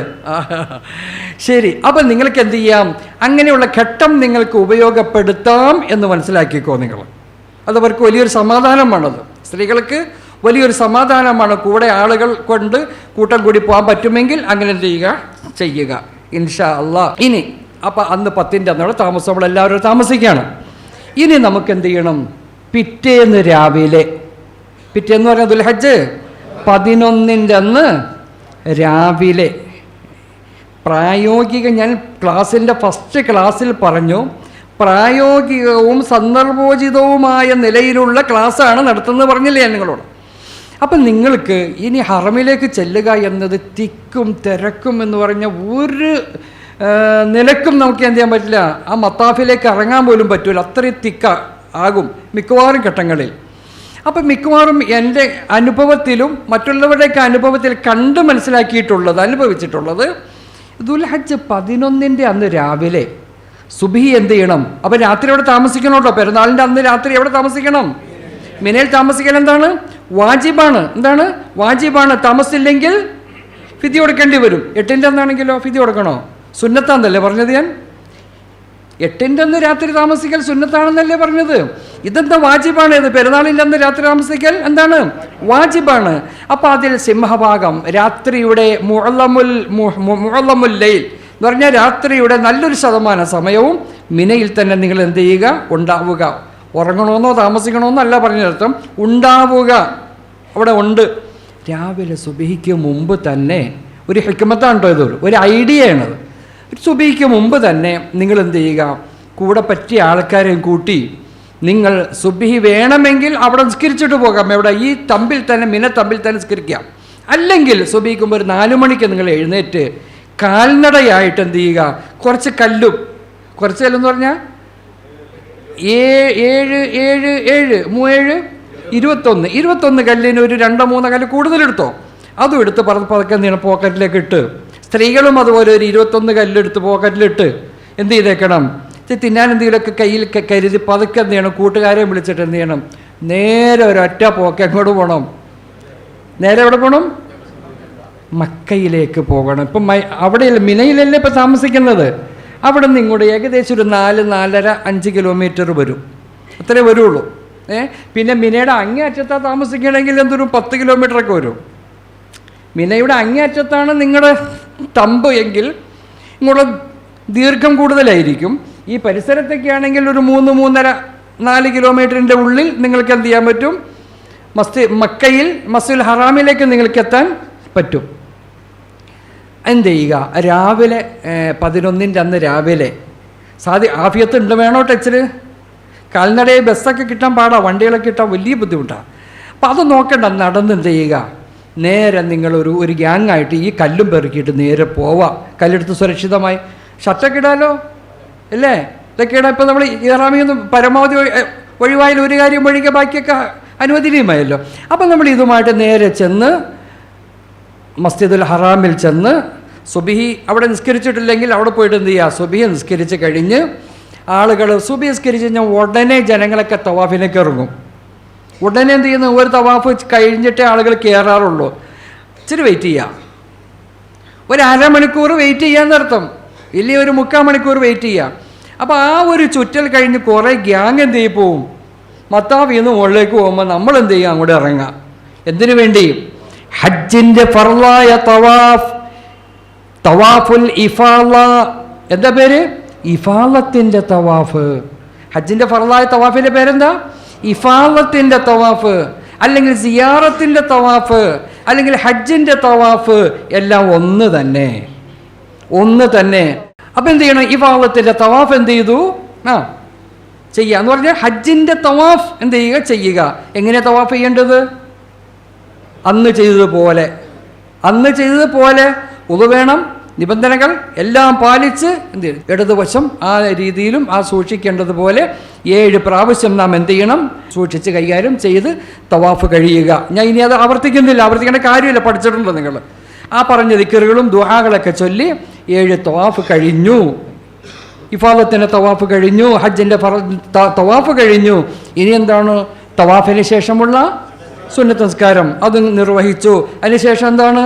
ശരി. അപ്പം നിങ്ങൾക്ക് എന്ത് ചെയ്യാം? അങ്ങനെയുള്ള ഘട്ടം നിങ്ങൾക്ക് ഉപയോഗപ്പെടുത്താം എന്ന് മനസ്സിലാക്കിക്കോ നിങ്ങൾ. അതവർക്ക് വലിയൊരു സമാധാനമാണത്. സ്ത്രീകൾക്ക് വലിയൊരു സമാധാനമാണ്. കൂടെ ആളുകൾ കൊണ്ട് കൂട്ടം കൂടി പോകാൻ പറ്റുമെങ്കിൽ അങ്ങനെ ചെയ്യുക ഇൻഷാ അല്ലാഹ്. ഇനി അപ്പം അന്ന് 10ൻ്റെ അന്നോടെ താമസം നമ്മളെല്ലാവരും താമസിക്കുകയാണ്. ഇനി നമുക്ക് എന്ത് ചെയ്യണം? പിറ്റേന്ന് രാവിലെ, പിറ്റേന്ന് പറഞ്ഞാൽ ദുൽഹജ്ജ് 11ൻ്റെ അന്ന് രാവിലെ ഞാൻ ക്ലാസ്സിൻ്റെ ഫസ്റ്റ് ക്ലാസ്സിൽ പറഞ്ഞു, പ്രായോഗികവും സന്ദർഭോചിതവുമായ നിലയിലുള്ള ക്ലാസ്സാണ് നടത്തുന്നത് പറഞ്ഞില്ലേ ഞാൻ നിങ്ങളോട്. അപ്പം നിങ്ങൾക്ക് ഇനി ഹറമിലേക്ക് ചെല്ലുക എന്നത് തിക്കും തിരക്കും എന്ന് പറഞ്ഞ ഒരു നിലക്കും നമുക്ക് എന്ത് ചെയ്യാൻ പറ്റില്ല, ആ മത്താഫിലേക്ക് ഇറങ്ങാൻ പോലും പറ്റില്ല, അത്രയും തിക്ക ആകും മിക്കവാറും ഘട്ടങ്ങളിൽ. അപ്പം മിക്കവാറും എൻ്റെ അനുഭവത്തിലും മറ്റുള്ളവരുടെയൊക്കെ അനുഭവത്തിൽ കണ്ട് മനസ്സിലാക്കിയിട്ടുള്ളത്, അനുഭവിച്ചിട്ടുള്ളത്, ദുൽഹജ്ജ് 11 അന്ന് രാവിലെ സുബ്ഹി എന്ത് ചെയ്യണം? അപ്പം രാത്രി അവിടെ താമസിക്കണോട്ടോ. പെരുന്നാളിൻ്റെ അന്ന് രാത്രി എവിടെ താമസിക്കണം? മിനയിൽ താമസിക്കൽ എന്താണ്? വാജിബാണ്. എന്താണ്? വാജിബാണ്. താമസിച്ചില്ലെങ്കിൽ ഫിദി കൊടുക്കേണ്ടി വരും. 8ൻ്റെ അന്നാണെങ്കിലോ ഫിദി കൊടുക്കണോ? സുന്നത്താന്നല്ലേ പറഞ്ഞത് ഞാൻ? 8ൻ്റെ അന്ന് രാത്രി താമസിക്കൽ സുന്നത്താണെന്നല്ലേ പറഞ്ഞത്? ഇതെന്താ വാജിബാണ്? ഇത് പെരുന്നാളിൻ്റെ അന്ന് രാത്രി താമസിക്കൽ എന്താണ്? വാജിബാണ്. അപ്പം അതിൽ സിംഹഭാഗം രാത്രിയുടെ മുഅല്ലമുൽ ലൈൽ എന്ന് പറഞ്ഞാൽ രാത്രിയുടെ നല്ലൊരു ശതമാനം സമയവും മിനയിൽ തന്നെ നിങ്ങൾ എന്ത് ചെയ്യുക? ഉണ്ടാവുക. ഉറങ്ങണമെന്നോ താമസിക്കണമെന്നോ അല്ല പറഞ്ഞർത്ഥം, ഉണ്ടാവുക. അവിടെ ഉണ്ട്. രാവിലെ സുബഹിക്ക് മുമ്പ് തന്നെ ഒരു ഹിക്മത്താണ് കേട്ടോ, ഒരു ഐഡിയയാണത്. സുബഹിക്ക് മുമ്പ് തന്നെ നിങ്ങൾ എന്ത് ചെയ്യുക? കൂടെ പറ്റിയ ആൾക്കാരെയും കൂട്ടി നിങ്ങൾ സുബ്ഹി വേണമെങ്കിൽ അവിടെ നിസ്കരിച്ചിട്ട് പോകാം. എവിടെ? ഈ തമ്പിൽ തന്നെ, മിന തമ്പിൽ തന്നെ നിസ്കരിക്കാം. അല്ലെങ്കിൽ സുബഹിക്ക് മുമ്പ് ഒരു 4 മണിക്ക് നിങ്ങൾ എഴുന്നേറ്റ് കാൽനടയായിട്ട് എന്ത് ചെയ്യുക? കുറച്ച് കല്ലും, കുറച്ച് കല്ലെന്ന് പറഞ്ഞാൽ 21 കല്ലിന് ഒരു 2-3 കല്ല് കൂടുതലെടുത്തോ. അതും എടുത്ത് പതുക്കെ എന്ത് ചെയ്യണം? പോക്കറ്റിലേക്ക് ഇട്ട്. സ്ത്രീകളും അതുപോലെ ഒരു 21 കല്ലെടുത്ത് പോക്കറ്റിലിട്ട് എന്ത് ചെയ്തേക്കണം? തിന്നാൻ എന്തെങ്കിലുമൊക്കെ കയ്യിൽ കരുതി പതുക്കെ എന്ത് ചെയ്യണം? കൂട്ടുകാരെയും വിളിച്ചിട്ട് എന്ത് ചെയ്യണം? നേരെ ഒരൊറ്റ പോക്ക് എങ്ങോട്ട് പോകണം? നേരെ എവിടെ പോകണം? മക്കയിലേക്ക് പോകണം. ഇപ്പം അവിടെ മിനയിലല്ലേ ഇപ്പം താമസിക്കുന്നത്. അവിടെ നിന്ന് ഇങ്ങോട്ട് ഏകദേശം ഒരു 4-4.5 കിലോമീറ്റർ വരും. അത്രേ വരുള്ളൂ. പിന്നെ മിനയുടെ അങ്ങേയറ്റത്താ താമസിക്കണമെങ്കിൽ എന്തൊരു 10 കിലോമീറ്ററൊക്കെ വരും. മിനയുടെ അങ്ങേയറ്റത്താണ് നിങ്ങളുടെ തമ്പ് എങ്കിൽ ഇങ്ങോട്ട് ദീർഘം കൂടുതലായിരിക്കും. ഈ പരിസരത്തൊക്കെയാണെങ്കിൽ ഒരു 3-3.5-4 കിലോമീറ്ററിൻ്റെ ഉള്ളിൽ നിങ്ങൾക്ക് എന്ത് ചെയ്യാൻ പറ്റും? മക്കയിൽ മസ്ജിദുൽ ഹറാമിലേക്ക് നിങ്ങൾക്ക് എത്താൻ പറ്റും. എന്ത് ചെയ്യുക? രാവിലെ 11ൻ്റെ അന്ന് രാവിലെ ആഫിയത്ത് ഉണ്ട് വേണോ ടച്ചിൽ? കാൽനടയിൽ ബസ്സൊക്കെ കിട്ടാൻ പാടാ, വണ്ടികളൊക്കെ കിട്ടാൻ വലിയ ബുദ്ധിമുട്ടാണ്. അപ്പം അത് നോക്കണ്ട, നടന്ന് എന്ത് ചെയ്യുക? നേരെ നിങ്ങളൊരു ഗ്യാങ്ങായിട്ട് ഈ കല്ലും പെറുക്കിയിട്ട് നേരെ പോവാം. കല്ലെടുത്ത് സുരക്ഷിതമായി ഷർട്ടൊക്കെ ഇടാലോ അല്ലേ? ഇതൊക്കെ ഇടാം. ഇപ്പം നമ്മൾ ഇറാമിയൊന്നും പരമാവധി ഒഴിവായാൽ ഒരു കാര്യം ഒഴികെ ബാക്കിയൊക്കെ അനുവദനീയമായല്ലോ. അപ്പം നമ്മൾ ഇതുമായിട്ട് നേരെ ചെന്ന് മസ്ജിദുൽ ഹറാമിൽ ചെന്ന് സുബ്ഹി അവിടെ നിസ്കരിച്ചിട്ടില്ലെങ്കിൽ അവിടെ പോയിട്ട് എന്ത് ചെയ്യുക? സുബ്ഹി നിസ്കരിച്ച് കഴിഞ്ഞ് ആളുകൾ സുബ്ഹി നിസ്കരിച്ച് കഴിഞ്ഞാൽ ഉടനെ ജനങ്ങളൊക്കെ തവാഫിലേക്ക് ഇറങ്ങും. ഉടനെ എന്ത് ചെയ്യുന്നു? ഒരു തവാഫ് കഴിഞ്ഞിട്ടേ ആളുകൾ കയറാറുള്ളൂ. ഇച്ചിരി വെയിറ്റ് ചെയ്യുക. ഒരു അരമണിക്കൂർ വെയിറ്റ് ചെയ്യാന്നർത്ഥം, ഇല്ലെങ്കിൽ ഒരു 3/4 മണിക്കൂർ വെയിറ്റ് ചെയ്യുക. അപ്പോൾ ആ ഒരു ചുറ്റൽ കഴിഞ്ഞ് കുറേ ഗ്യാങ് എന്ത് ചെയ്യും? പോവും. മത്താഫിൽ നിന്ന് മുകളിലേക്ക് പോകുമ്പോൾ നമ്മൾ എന്ത് ചെയ്യുക? അങ്ങോട്ട് ഇറങ്ങുക. എന്തിനു വേണ്ടി? ഹജ്ജിൻ്റെ ഫർളായ തവാഫുൽ ഇഫാള. എന്താ പേര്? ഇഫാളത്തിൻ്റെ തവാഫ്. ഹജ്ജിൻ്റെ ഫർളായ തവാഫിൻ്റെ പേരെന്താ? ഇഫാളത്തിൻ്റെ തവാഫ്, അല്ലെങ്കിൽ സിയാറത്തിൻ്റെ തവാഫ്, അല്ലെങ്കിൽ ഹജ്ജിൻ്റെ തവാഫ്. എല്ലാം ഒന്ന് തന്നെ. അപ്പം എന്ത് ചെയ്യണം? ഇഫാളത്തിൻ്റെ തവാഫ് എന്ത് ചെയ്തു? ചെയ്യുക എന്ന് പറഞ്ഞാൽ ഹജ്ജിൻ്റെ തവാഫ് എന്ത് ചെയ്യുക? ചെയ്യുക. എങ്ങനെയാണ് തവാഫ് ചെയ്യേണ്ടത്? അന്ന് ചെയ്തതുപോലെ ഉളു വേണം, നിബന്ധനകൾ എല്ലാം പാലിച്ച് എന്ത് ചെയ്യും? ഇടതുവശം ആ രീതിയിലും ആ സൂക്ഷിക്കേണ്ടതുപോലെ 7 പ്രാവശ്യം നാം എന്ത് ചെയ്യണം? സൂക്ഷിച്ച് കൈകാര്യം ചെയ്ത് തവാഫ് കഴിയുക. ഞാൻ ഇനി അത് ആവർത്തിക്കേണ്ട കാര്യമില്ല, പഠിച്ചിട്ടുണ്ടോ നിങ്ങൾ? ആ പറഞ്ഞ ദിക്റുകളും ദുആകളൊക്കെ ചൊല്ലി 7 തവാഫ് കഴിഞ്ഞു. ഇഫാദത്തിൻ്റെ തവാഫ് കഴിഞ്ഞു, ഹജ്ജിൻ്റെ തവാഫ് കഴിഞ്ഞു. ഇനി എന്താണ്? തവാഫിന് ശേഷമുള്ള സുന്നത്ത് നിസ്കാരം അതും നിർവഹിച്ചു. അതിനുശേഷം എന്താണ്?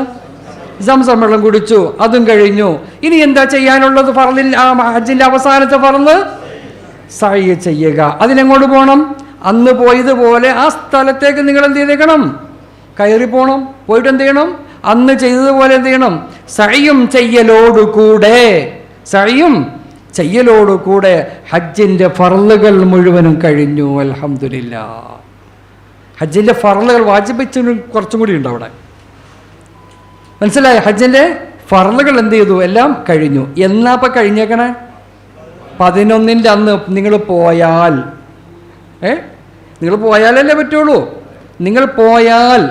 സംസം വെള്ളം കുടിച്ചു, അതും കഴിഞ്ഞു. ഇനി എന്താ ചെയ്യാനുള്ളത്? ഫർളിൽ ഹജ്ജിൻ്റെ അവസാനത്തെ ഫർള് സഅയ് ചെയ്യുക. അതിനെങ്ങോട്ട് പോകണം? അന്ന് പോയതുപോലെ ആ സ്ഥലത്തേക്ക് നിങ്ങൾ എന്ത് ചെയ്തേക്കണം? കയറി പോകണം. പോയിട്ട് എന്ത് ചെയ്യണം? അന്ന് ചെയ്തതുപോലെ എന്ത് ചെയ്യണം? സഅയും ചെയ്യലോടുകൂടെ ഹജ്ജിൻ്റെ ഫർളുകൾ മുഴുവനും കഴിഞ്ഞു. അൽഹംദുലില്ലാഹ്. ഹജ്ജിൻ്റെ ഫർളുകൾ വാജിബിന് കുറച്ചും കൂടി ഉണ്ട് അവിടെ. മനസ്സിലായോ? ഹജ്ജിൻ്റെ ഫർളുകൾ എന്ത് ചെയ്തു? എല്ലാം കഴിഞ്ഞു. എന്നാ അപ്പം കഴിഞ്ഞേക്കണേ? 11-ൻ്റെ അന്ന് നിങ്ങൾ പോയാൽ, നിങ്ങൾ പോയാലല്ലേ പറ്റുള്ളൂ. നിങ്ങൾ പോയാൽ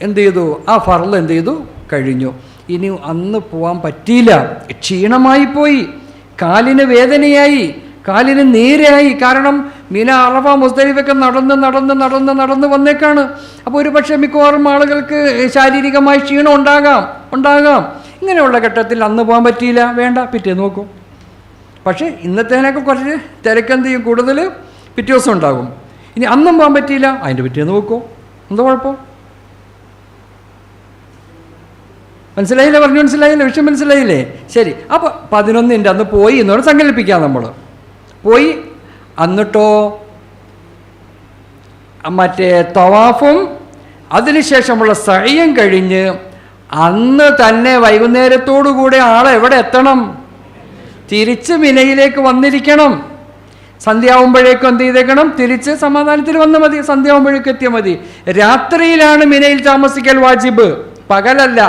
എന്ത് ചെയ്തു? ആ ഫർള് എന്ത് ചെയ്തു? കഴിഞ്ഞു. ഇനി അന്ന് പോകാൻ പറ്റിയില്ല, ക്ഷീണമായി പോയി, കാലിന് വേദനയായി, കാലിന് നീരായി. കാരണം മിന, അറഫ, മുസ്ദലിഫൊക്കെ നടന്ന് വന്നേക്കാണ്. അപ്പോൾ ഒരു പക്ഷേ മിക്കവാറും ആളുകൾക്ക് ശാരീരികമായി ക്ഷീണം ഉണ്ടാകാം. ഇങ്ങനെയുള്ള ഘട്ടത്തിൽ അന്ന് പോകാൻ പറ്റിയില്ല, വേണ്ട, പിറ്റേ നോക്കും. പക്ഷേ ഇന്നത്തേനൊക്കെ കുറച്ച് തിരക്കെന്ത് ചെയ്യും? കൂടുതൽ പിറ്റേ ദിവസം ഉണ്ടാകും. ഇനി അന്നും പോകാൻ പറ്റിയില്ല, അതിൻ്റെ പിറ്റേ നോക്കും. എന്താ കുഴപ്പം? മനസ്സിലായില്ലേ? മനസ്സിലായില്ലേ? വിഷയം മനസ്സിലായില്ലേ? ശരി. അപ്പോൾ 11-ൻ്റെ അന്ന് പോയി എന്നോട് സങ്കല്പിക്കാം. നമ്മൾ പോയി, എന്നിട്ടോ മറ്റേ തവാഫും അതിനുശേഷമുള്ള സഅയും കഴിഞ്ഞ് അന്ന് തന്നെ വൈകുന്നേരത്തോടുകൂടി ആളെ എവിടെ എത്തണം? തിരിച്ച് മിനയിലേക്ക് വന്നിരിക്കണം. സന്ധ്യാവുമ്പോഴേക്കും എന്ത് ചെയ്തേക്കണം? തിരിച്ച് സമാധാനത്തിൽ വന്ന് മതി, സന്ധ്യാവുമ്പോഴേക്കും എത്തിയാൽ മതി. രാത്രിയിലാണ് മിനയിൽ താമസിക്കൽ വാജിബ്, പകലല്ല.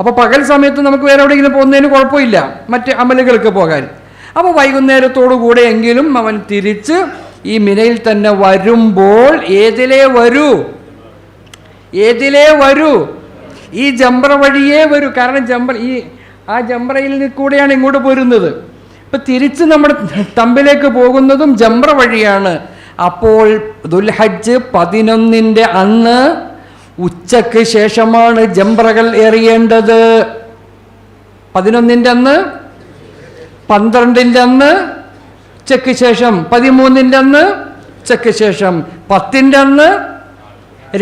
അപ്പോൾ പകൽ സമയത്ത് നമുക്ക് വേറെ എവിടെയെങ്കിലും പോകുന്നതിന് കുഴപ്പമില്ല, മറ്റ് അമലുകൾക്ക് പോകാൻ. അപ്പോൾ വൈകുന്നേരത്തോടു കൂടെ എങ്കിലും അവൻ തിരിച്ച് ഈ മിനയിൽ തന്നെ വരുമ്പോൾ ഏതിലേ വരൂ? ഈ ജംറ വഴിയേ വരൂ. കാരണം ആ ജംറയിൽ കൂടെയാണ് ഇങ്ങോട്ട് പോരുന്നത്. ഇപ്പം തിരിച്ച് നമ്മുടെ തമ്പിലേക്ക് പോകുന്നതും ജംറ വഴിയാണ്. അപ്പോൾ ദുൽഹജ്ജ് 11-ൻ്റെ അന്ന് ഉച്ചയ്ക്ക് ശേഷമാണ് ജംറകൾ എറിയേണ്ടത്. 11-ൻ്റെ അന്ന്, 12-ൻ്റെ അന്ന് ഉച്ചയ്ക്ക് ശേഷം, 13-ൻ്റെ അന്ന് ഉച്ചയ്ക്ക് ശേഷം, 10-ൻ്റെ അന്ന്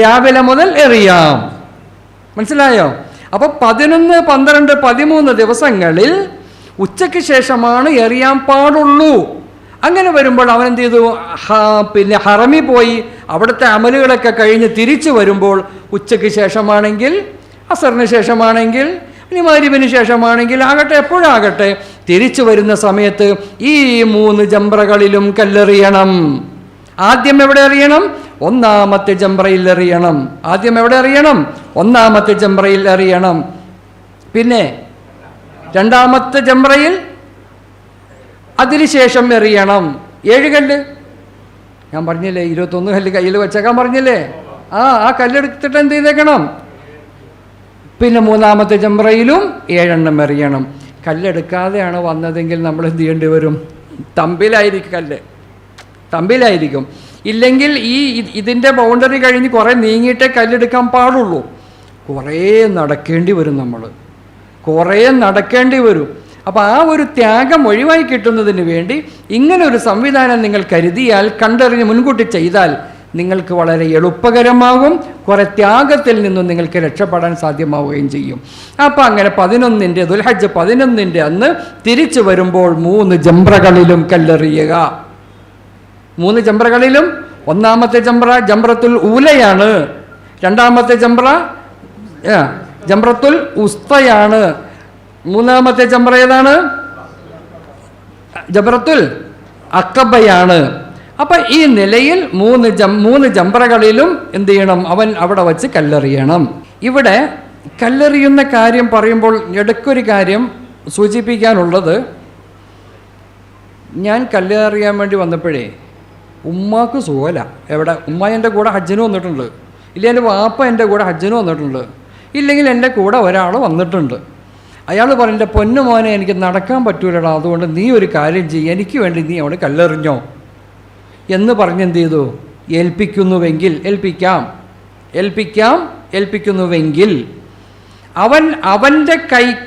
രാവിലെ മുതൽ എറിയാം. മനസ്സിലായോ? അപ്പോൾ 11, 12, 13 ദിവസങ്ങളിൽ ഉച്ചയ്ക്ക് ശേഷമാണ് എറിയാൻ പാടുള്ളൂ. അങ്ങനെ വരുമ്പോൾ അവൻ എന്ത് ചെയ്തു? പിന്നെ ഹറമി പോയി അവിടുത്തെ അമലുകളൊക്കെ കഴിഞ്ഞ് തിരിച്ചു വരുമ്പോൾ ഉച്ചയ്ക്ക് ശേഷമാണെങ്കിൽ, അസറിന് ശേഷമാണെങ്കിൽ, ഇനി മഗ്‌രിബിന് ശേഷമാണെങ്കിൽ, ആകട്ടെ എപ്പോഴാകട്ടെ, തിരിച്ചു വരുന്ന സമയത്ത് ഈ 3 ജംറകളിലും കല്ലെറിയണം. ആദ്യം എവിടെ എറിയണം? 1-ാമത്തെ ജംറയിൽ എറിയണം. ആദ്യം എവിടെ എറിയണം? 1-ാമത്തെ ജംറയിൽ എറിയണം. പിന്നെ 2-ാമത്തെ ജംറയിൽ അതിനുശേഷം എറിയണം. 7 കല്ല് ഞാൻ പറഞ്ഞില്ലേ, 21 കല്ല് കയ്യിൽ വെച്ചേക്കാൻ പറഞ്ഞില്ലേ? ആ കല്ലെടുത്തിട്ട് എന്ത് ചെയ്തേക്കണം? പിന്നെ 3-ാമത്തെ ജംറയിലും 7 എണ്ണം എറിയണം. കല്ലെടുക്കാതെയാണ് വന്നതെങ്കിൽ നമ്മൾ എന്ത് ചെയ്യേണ്ടി വരും? തമ്പിലായിരിക്കും. ഇല്ലെങ്കിൽ ഇതിൻ്റെ ബൗണ്ടറി കഴിഞ്ഞ് കുറേ നീങ്ങിയിട്ടേ കല്ലെടുക്കാൻ പാടുള്ളൂ. കുറേ നടക്കേണ്ടി വരും. അപ്പോൾ ആ ഒരു ത്യാഗം ഒഴിവായി കിട്ടുന്നതിന് വേണ്ടി ഇങ്ങനെ ഒരു സംവിധാനം നിങ്ങൾ കരുതിയാൽ, കണ്ടറിഞ്ഞ് മുൻകൂട്ടി ചെയ്താൽ നിങ്ങൾക്ക് വളരെ എളുപ്പകരമാകും. കുറേ ത്യാഗത്തിൽ നിന്നും നിങ്ങൾക്ക് രക്ഷപ്പെടാൻ സാധ്യമാവുകയും ചെയ്യും. അപ്പോൾ അങ്ങനെ 11-ൻ്റെ ദുൽഹജ്ജ് 11-ൻ്റെ അന്ന് തിരിച്ചു വരുമ്പോൾ 3 ജംറകളിലും കല്ലെറിയുക. 3 ജംറകളിലും 1-ാമത്തെ ജംറ ജംറത്തുൽ ഊലയാണ്. 2-ാമത്തെ ജംറ ജംറത്തുൽ ഉസ്തയാണ്. 3-ാമത്തെ ജംറ ഏതാണ്? ജംറത്തുൽ അഖബയാണ്. അപ്പം ഈ നിലയിൽ 3 ജംറകളിലും എന്ത് ചെയ്യണം? അവൻ അവിടെ വച്ച് കല്ലെറിയണം. ഇവിടെ കല്ലെറിയുന്ന കാര്യം പറയുമ്പോൾ ഇടയ്ക്കൊരു കാര്യം സൂചിപ്പിക്കാനുള്ളത്, ഞാൻ കല്ലെറിയാൻ വേണ്ടി വന്നപ്പോഴേ ഉമ്മാക്ക് സുഖമല്ല. എവിടെ? ഉമ്മ എൻ്റെ കൂടെ ഹജ്ജിന് വന്നിട്ടുണ്ട്, ഇല്ലെങ്കിൽ എൻ്റെ വാപ്പ എൻ്റെ കൂടെ ഹജ്ജിന് വന്നിട്ടുണ്ട്, ഇല്ലെങ്കിൽ എൻ്റെ കൂടെ ഒരാൾ വന്നിട്ടുണ്ട്. അയാൾ പറഞ്ഞ പൊന്നു മോനെ, എനിക്ക് നടക്കാൻ പറ്റൂലടാ, അതുകൊണ്ട് നീ ഒരു കാര്യം ചെയ്യ്, എനിക്ക് വേണ്ടി നീ അവിടെ കല്ലെറിഞ്ഞോ എന്ന് പറഞ്ഞ് എന്ത് ചെയ്തു? ഏൽപ്പിക്കുന്നുവെങ്കിൽ അവൻ്റെ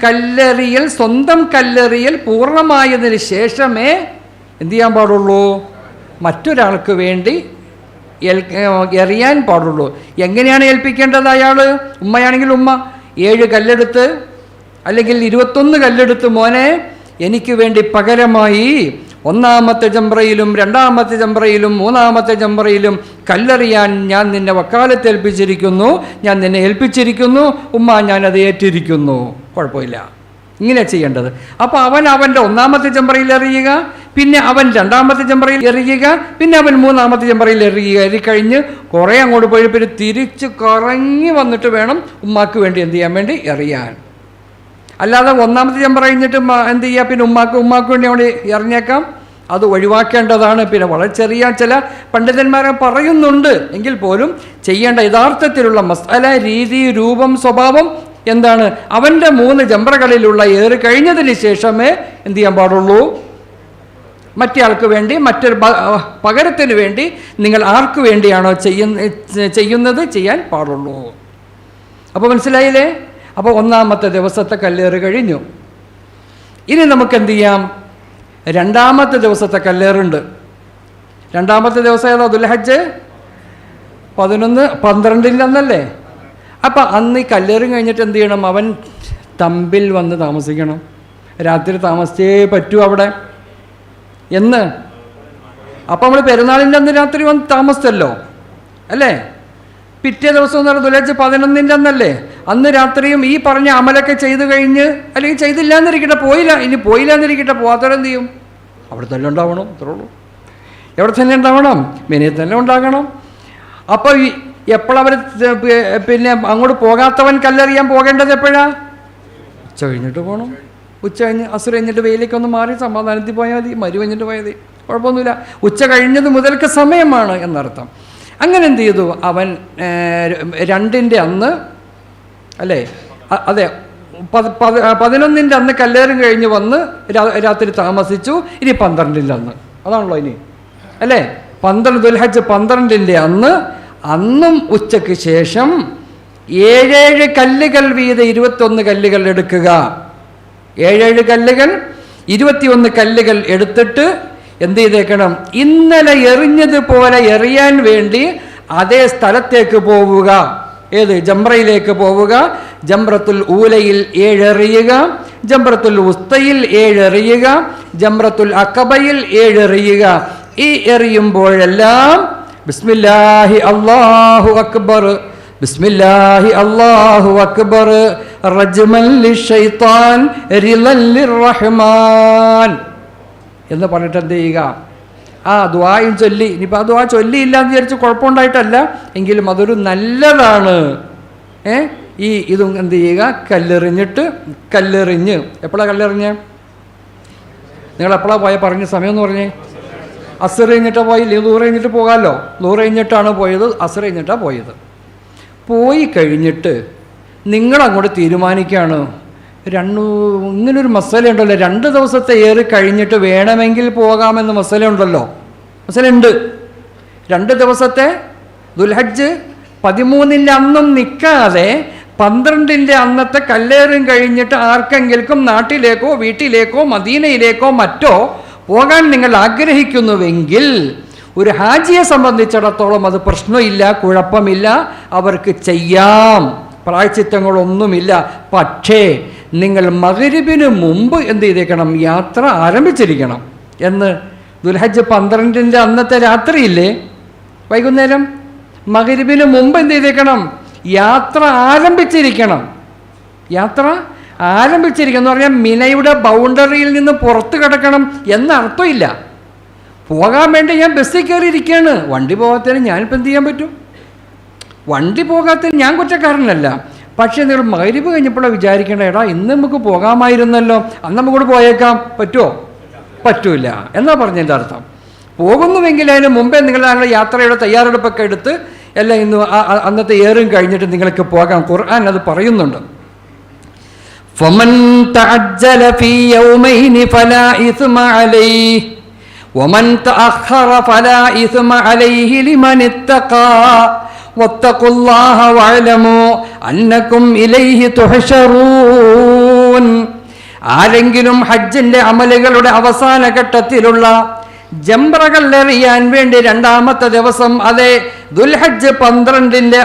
കല്ലെറിയൽ, സ്വന്തം കല്ലെറിയൽ പൂർണ്ണമായതിന് ശേഷമേ എന്ത് ചെയ്യാൻ പാടുള്ളൂ? മറ്റൊരാൾക്ക് വേണ്ടി എറിയാൻ പാടുള്ളൂ. എങ്ങനെയാണ് ഏൽപ്പിക്കേണ്ടത്? അയാൾ ഉമ്മയാണെങ്കിൽ ഉമ്മ 7 കല്ലെടുത്ത് അല്ലെങ്കിൽ 21 കല്ലെടുത്ത്, മോനെ എനിക്ക് വേണ്ടി പകരമായി 1-ാമത്തെ ജംറയിലും 2-ാമത്തെ ജംറയിലും 3-ാമത്തെ ജംറയിലും കല്ലെറിയാൻ ഞാൻ നിന്നെ വക്കാലത്ത് ഏൽപ്പിച്ചിരിക്കുന്നു. ഉമ്മ ഞാനത് ഏറ്റിരിക്കുന്നു. കുഴപ്പമില്ല. ഇങ്ങനെ ചെയ്യേണ്ടത്. അപ്പോൾ അവൻ അവൻ്റെ ഒന്നാമത്തെ ചെമ്പറയിൽ എറിയുക, പിന്നെ അവൻ രണ്ടാമത്തെ ചെമ്പറയിൽ എറിയുക, പിന്നെ അവൻ മൂന്നാമത്തെ ചെമ്പറയിൽ എറിയുക. എറിക്കഴിഞ്ഞ് കുറേ അങ്ങോട്ട് പോയി പിന്നെ തിരിച്ച് കറങ്ങി വന്നിട്ട് വേണം ഉമ്മാക്ക് വേണ്ടി എന്ത് ചെയ്യാൻ വേണ്ടി എറിയാൻ. അല്ലാതെ ഒന്നാമത്തെ ചെമ്പറ കഴിഞ്ഞിട്ട് എന്ത് ചെയ്യുക, പിന്നെ ഉമ്മാക്ക് വേണ്ടി അവിടെ എറിഞ്ഞേക്കാം, അത് ഒഴിവാക്കേണ്ടതാണ്. പിന്നെ വളരെ ചെറിയ ചില പണ്ഡിതന്മാരെ പറയുന്നുണ്ട് എങ്കിൽ പോലും ചെയ്യേണ്ട യഥാർത്ഥത്തിലുള്ള മസാല, രീതി, രൂപം, സ്വഭാവം എന്താണ്? അവൻ്റെ 3 ജംറകളിലുള്ള ഏറ് കഴിഞ്ഞതിന് ശേഷമേ എന്ത് ചെയ്യാൻ പാടുള്ളൂ, മറ്റേ ആൾക്ക് വേണ്ടി, മറ്റൊരു പകരത്തിന് വേണ്ടി നിങ്ങൾ ആർക്ക് വേണ്ടിയാണോ ചെയ്യുന്നത് ചെയ്യാൻ പാടുള്ളൂ. അപ്പോൾ മനസ്സിലായില്ലേ? അപ്പോൾ ഒന്നാമത്തെ ദിവസത്തെ കല്ലേറ് കഴിഞ്ഞു. ഇനി നമുക്ക് എന്ത് ചെയ്യാം, രണ്ടാമത്തെ ദിവസത്തെ കല്ലേറുണ്ട്. രണ്ടാമത്തെ ദിവസം ഏതാ? ദുൽഹജ്ജ് 11, 12 അന്നല്ലേ? അപ്പം അന്ന് ഈ കല്ലേറും കഴിഞ്ഞിട്ട് എന്ത് ചെയ്യണം, അവൻ തമ്പിൽ വന്ന് താമസിക്കണം. രാത്രി താമസിച്ചേ പറ്റൂ അവിടെ. എന്ന് അപ്പം നമ്മൾ പെരുന്നാളിൻ്റെ അന്ന് രാത്രി വന്ന് താമസിച്ചല്ലോ അല്ലേ? പിറ്റേ ദിവസം എന്ന് പറഞ്ഞാൽ ദുൽഹജ്ജ് 11 അന്നല്ലേ? അന്ന് രാത്രിയും ഈ പറഞ്ഞ അമലൊക്കെ ചെയ്ത് കഴിഞ്ഞ്, അല്ലെങ്കിൽ ചെയ്തില്ല എന്നിരിക്കട്ടെ, പോയില്ല എന്നിരിക്കട്ടെ, പോകാത്തവരെന്ത് ചെയ്യും? അവിടെ തന്നെ ഉണ്ടാവണം, അത്രേ ഉള്ളൂ. എവിടെ തന്നെ ഉണ്ടാവണം? മെനയിൽ തന്നെ ഉണ്ടാകണം. അപ്പോൾ എപ്പോഴവർ പിന്നെ അങ്ങോട്ട് പോകാത്തവൻ കല്ലെറിയാൻ പോകേണ്ടത് എപ്പോഴാണ്? ഉച്ച കഴിഞ്ഞിട്ട് പോകണം. ഉച്ച കഴിഞ്ഞ് അസുര കഴിഞ്ഞിട്ട് വെയിലേക്കൊന്ന് മാറി സമാധാനത്തിൽ പോയാൽ മതി, മരു കഴിഞ്ഞിട്ട് പോയാൽ മതി, കുഴപ്പമൊന്നുമില്ല. ഉച്ച കഴിഞ്ഞത് മുതൽക്ക് സമയമാണ് എന്നർത്ഥം. അങ്ങനെ എന്ത് ചെയ്തു, അവൻ 2 അന്ന് അല്ലേ, അതെ 11 അന്ന് കല്ലേറും കഴിഞ്ഞ് വന്ന് രാത്രി താമസിച്ചു. ഇനി 12 അന്ന്, അതാണല്ലോ ഇനി അല്ലേ? 12 ദുൽഹജ്ജ് 12 അന്ന്, അന്നും ഉച്ചയ്ക്ക് ശേഷം 7 കല്ലുകൾ വീതം 21 കല്ലുകൾ എടുക്കുക. 7 കല്ലുകൾ 21 കല്ലുകൾ എടുത്തിട്ട് എന്ത് ചെയ്തേക്കണം, ഇന്നലെ എറിഞ്ഞതുപോലെ എറിയാൻ വേണ്ടി അതേ സ്ഥലത്തേക്ക് പോവുക. ഏത്? ജംറയിലേക്ക് പോവുക. ജംറത്തുൽ ഊലയിൽ 7 എറിയുക, ജംറത്തുൽ ഉസ്തയിൽ 7 എറിയുക, ജംറത്തുൽ അഖബയിൽ 7 എറിയുക. ഈ എറിയുമ്പോഴെല്ലാം ബിസ്മില്ലാഹി അല്ലാഹു അക്ബർ, ബിസ്മില്ലാഹി അല്ലാഹു അക്ബർ, റജ്മൻ ലിശൈത്താൻ റിളൻ ലിർറഹ്മാൻ എന്ന് പറഞ്ഞിട്ട് എന്ത് ചെയ്യുക, ആ ദുആയും ചൊല്ലി. ഇനിയിപ്പോൾ ആ ദുആ ചൊല്ലിയില്ല എന്ന് വിചാരിച്ച് കുഴപ്പമുണ്ടായിട്ടല്ല, എങ്കിലും അതൊരു നല്ലതാണ്. ഇതും എന്ത് ചെയ്യുക, കല്ലെറിഞ്ഞ് എപ്പോഴാണ് കല്ലെറിഞ്ഞ്? നിങ്ങൾ എപ്പോഴാണ് പോയ പറഞ്ഞ സമയം എന്ന് പറഞ്ഞേ? അസർ കഴിഞ്ഞിട്ടാണ് പോയില്ലേ? ദൂരം കഴിഞ്ഞിട്ട് പോകാമല്ലോ. ദൂരം കഴിഞ്ഞിട്ടാണ് പോയത്, അസർ കഴിഞ്ഞിട്ടാണ് പോയത്. പോയി കഴിഞ്ഞിട്ട് നിങ്ങളങ്ങോട്ട് തീരുമാനിക്കുകയാണ്. ഇങ്ങനൊരു മസല ഉണ്ടല്ലോ, 2 ദിവസത്തെ ഏറി കഴിഞ്ഞിട്ട് വേണമെങ്കിൽ പോകാമെന്ന് മസല ഉണ്ടല്ലോ. മസല ഉണ്ട്. 2 ദിവസത്തെ ദുൽഹജ്ജ് 13 അന്നും നിൽക്കാതെ 12 അന്നത്തെ കല്ലേറും കഴിഞ്ഞിട്ട് ആർക്കെങ്കിലും നാട്ടിലേക്കോ വീട്ടിലേക്കോ മദീനയിലേക്കോ മറ്റോ പോകാൻ നിങ്ങൾ ആഗ്രഹിക്കുന്നുവെങ്കിൽ ഒരു ഹാജിയെ സംബന്ധിച്ചിടത്തോളം അത് പ്രശ്നമില്ല, കുഴപ്പമില്ല, അവർക്ക് ചെയ്യാം, പ്രായശ്ചിത്തങ്ങളൊന്നുമില്ല. പക്ഷേ നിങ്ങൾ മഗ്‌രിബിന് മുമ്പ് എന്ത് ചെയ്തേക്കണം, യാത്ര ആരംഭിച്ചിരിക്കണം. എന്ന് ദുൽഹജ്ജ് 12 അന്നത്തെ രാത്രിയില്ലേ, വൈകുന്നേരം മഗ്‌രിബിന് മുമ്പ് എന്ത് ചെയ്തേക്കണം, യാത്ര ആരംഭിച്ചിരിക്കണം. യാത്ര ആരംഭിച്ചിരിക്കണം എന്ന് പറഞ്ഞാൽ മിനയുടെ ബൗണ്ടറിയിൽ നിന്ന് പുറത്ത് കിടക്കണം എന്നർത്ഥമില്ല. പോകാൻ വേണ്ടി ഞാൻ ബസ്സിൽ കയറിയിരിക്കുകയാണ്, വണ്ടി പോകാത്തതിന് ഞാനിപ്പോൾ എന്ത് ചെയ്യാൻ പറ്റും? വണ്ടി പോകാത്തതിന് ഞാൻ കുറ്റക്കാരനല്ല. പക്ഷേ നിങ്ങൾ മഗ്‌രിബ് കഴിഞ്ഞപ്പോഴാണ് വിചാരിക്കേണ്ട, എടാ ഇന്ന് നമുക്ക് പോകാമായിരുന്നല്ലോ, അന്ന് നമുക്കൂടെ പോയേക്കാം, പറ്റുമോ? പറ്റൂല എന്നാ പറഞ്ഞതിൻ്റെ അർത്ഥം. പോകുന്നുവെങ്കിൽ അതിന് മുമ്പേ നിങ്ങൾ നിങ്ങളുടെ യാത്രയുടെ തയ്യാറെടുപ്പൊക്കെ എടുത്ത് എല്ലാം ഇന്ന് അന്നത്തെ ഏറും കഴിഞ്ഞിട്ട് നിങ്ങൾക്ക് പോകാം. ഖുർആൻ അത് പറയുന്നുണ്ട്. ഫമൻ തഅജ്ജല ഫീ യൗമൈനി ഫലാ ഇസ്മ അലൈഹി വമൻ തഅഖറ ഫലാ ഇസ്മ അലൈഹി ലിമൻ ഇത്തഖാ വത്തഖുല്ലാഹ വഅലമു അന്നകും ഇലൈഹി തുഹ്ശറൂൻ. ആരെങ്കിലും ഹജ്ജിന്റെ അമലുകളുടെ അവസാന ഘട്ടത്തിലുള്ള ജംറകൾ എറിയാൻ വേണ്ടി 2ാമത്തെ ദിവസം, അതെ ദുൽഹജ്ജ് 12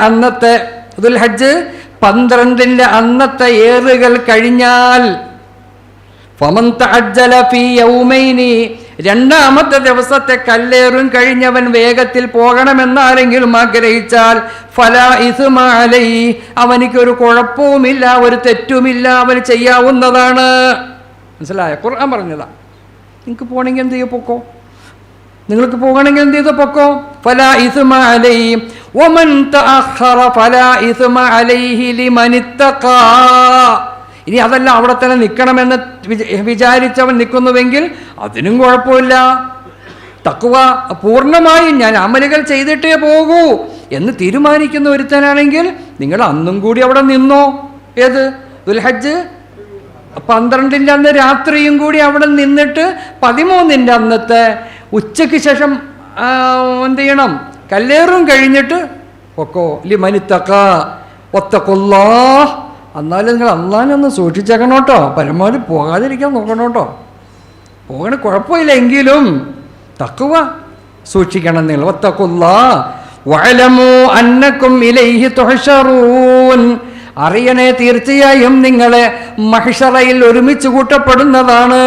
അന്നത്തെ ഏറുകൾ കഴിഞ്ഞാൽ ഫമൻ തഅജ്ജല ഫീ യൗമൈനി, രണ്ടാമത്തെ ദിവസത്തെ കല്ലേറും കഴിഞ്ഞവൻ വേഗത്തിൽ പോകണമെന്ന് ആരെങ്കിലും ആഗ്രഹിച്ചാൽ ഫലാ ഇസ്മ അലൈഹി, അവനിക്കൊരു കുഴപ്പവുമില്ല, ഒരു തെറ്റുമില്ല, അവന് ചെയ്യാവുന്നതാണ്. മനസ്സിലായോ? ഖുർആൻ പറഞ്ഞതാ. നിങ്ങൾക്ക് പോകണമെങ്കിൽ എന്ത് ചെയ്യും? പൊക്കോ. നിങ്ങൾക്ക് പോകണമെങ്കിൽ എന്ത് ചെയ്തോ? പൊക്കോ. ഫലാ ഇസ്മ അലൈഹി വമൻ തഅഖറ ഫലാ ഇസ്മ അലൈഹി ലിമൻ ഇത്തഖാ. ഇനി അതല്ല, അവിടെ തന്നെ നിൽക്കണമെന്ന് വിചാരിച്ചവൻ നിൽക്കുന്നുവെങ്കിൽ അതിനും കുഴപ്പമില്ല. തഖ്വ പൂർണ്ണമായും ഞാൻ അമലുകൾ ചെയ്തിട്ടേ പോകൂ എന്ന് തീരുമാനിക്കുന്ന ഒരുത്തനാണെങ്കിൽ നിങ്ങൾ അന്നും കൂടി അവിടെ നിന്നോ. ഏത് ദുൽഹജ്ജ് 12-ൻ്റെ അന്ന് രാത്രിയും കൂടി അവിടെ നിന്നിട്ട് 13-ൻ്റെ അന്നത്തെ ഉച്ചയ്ക്ക് ശേഷം എന്ത് ചെയ്യണം? കല്ലേറും കഴിഞ്ഞിട്ട് പൊക്കോ. ലിമനിത്തഖാ വത്തഖുല്ലാഹ്. എന്നാലും നിങ്ങൾ അള്ളാഹിനെ സൂക്ഷിച്ചേക്കണം കേട്ടോ. പരമാവധി പോകാതിരിക്കാൻ നോക്കണം കേട്ടോ. പോകണ കുഴപ്പമില്ല, എങ്കിലും തഖ്വ സൂക്ഷിക്കണം നിങ്ങൾ. വത്തഖുല്ലാഹ് വഅലമു അന്നകും ഇലൈഹി തുഹ്ശറൂൻ. അറിയണേ, തീർച്ചയായും നിങ്ങളെ മഹ്ശറയിൽ ഒരുമിച്ച് കൂട്ടപ്പെടുന്നതാണ്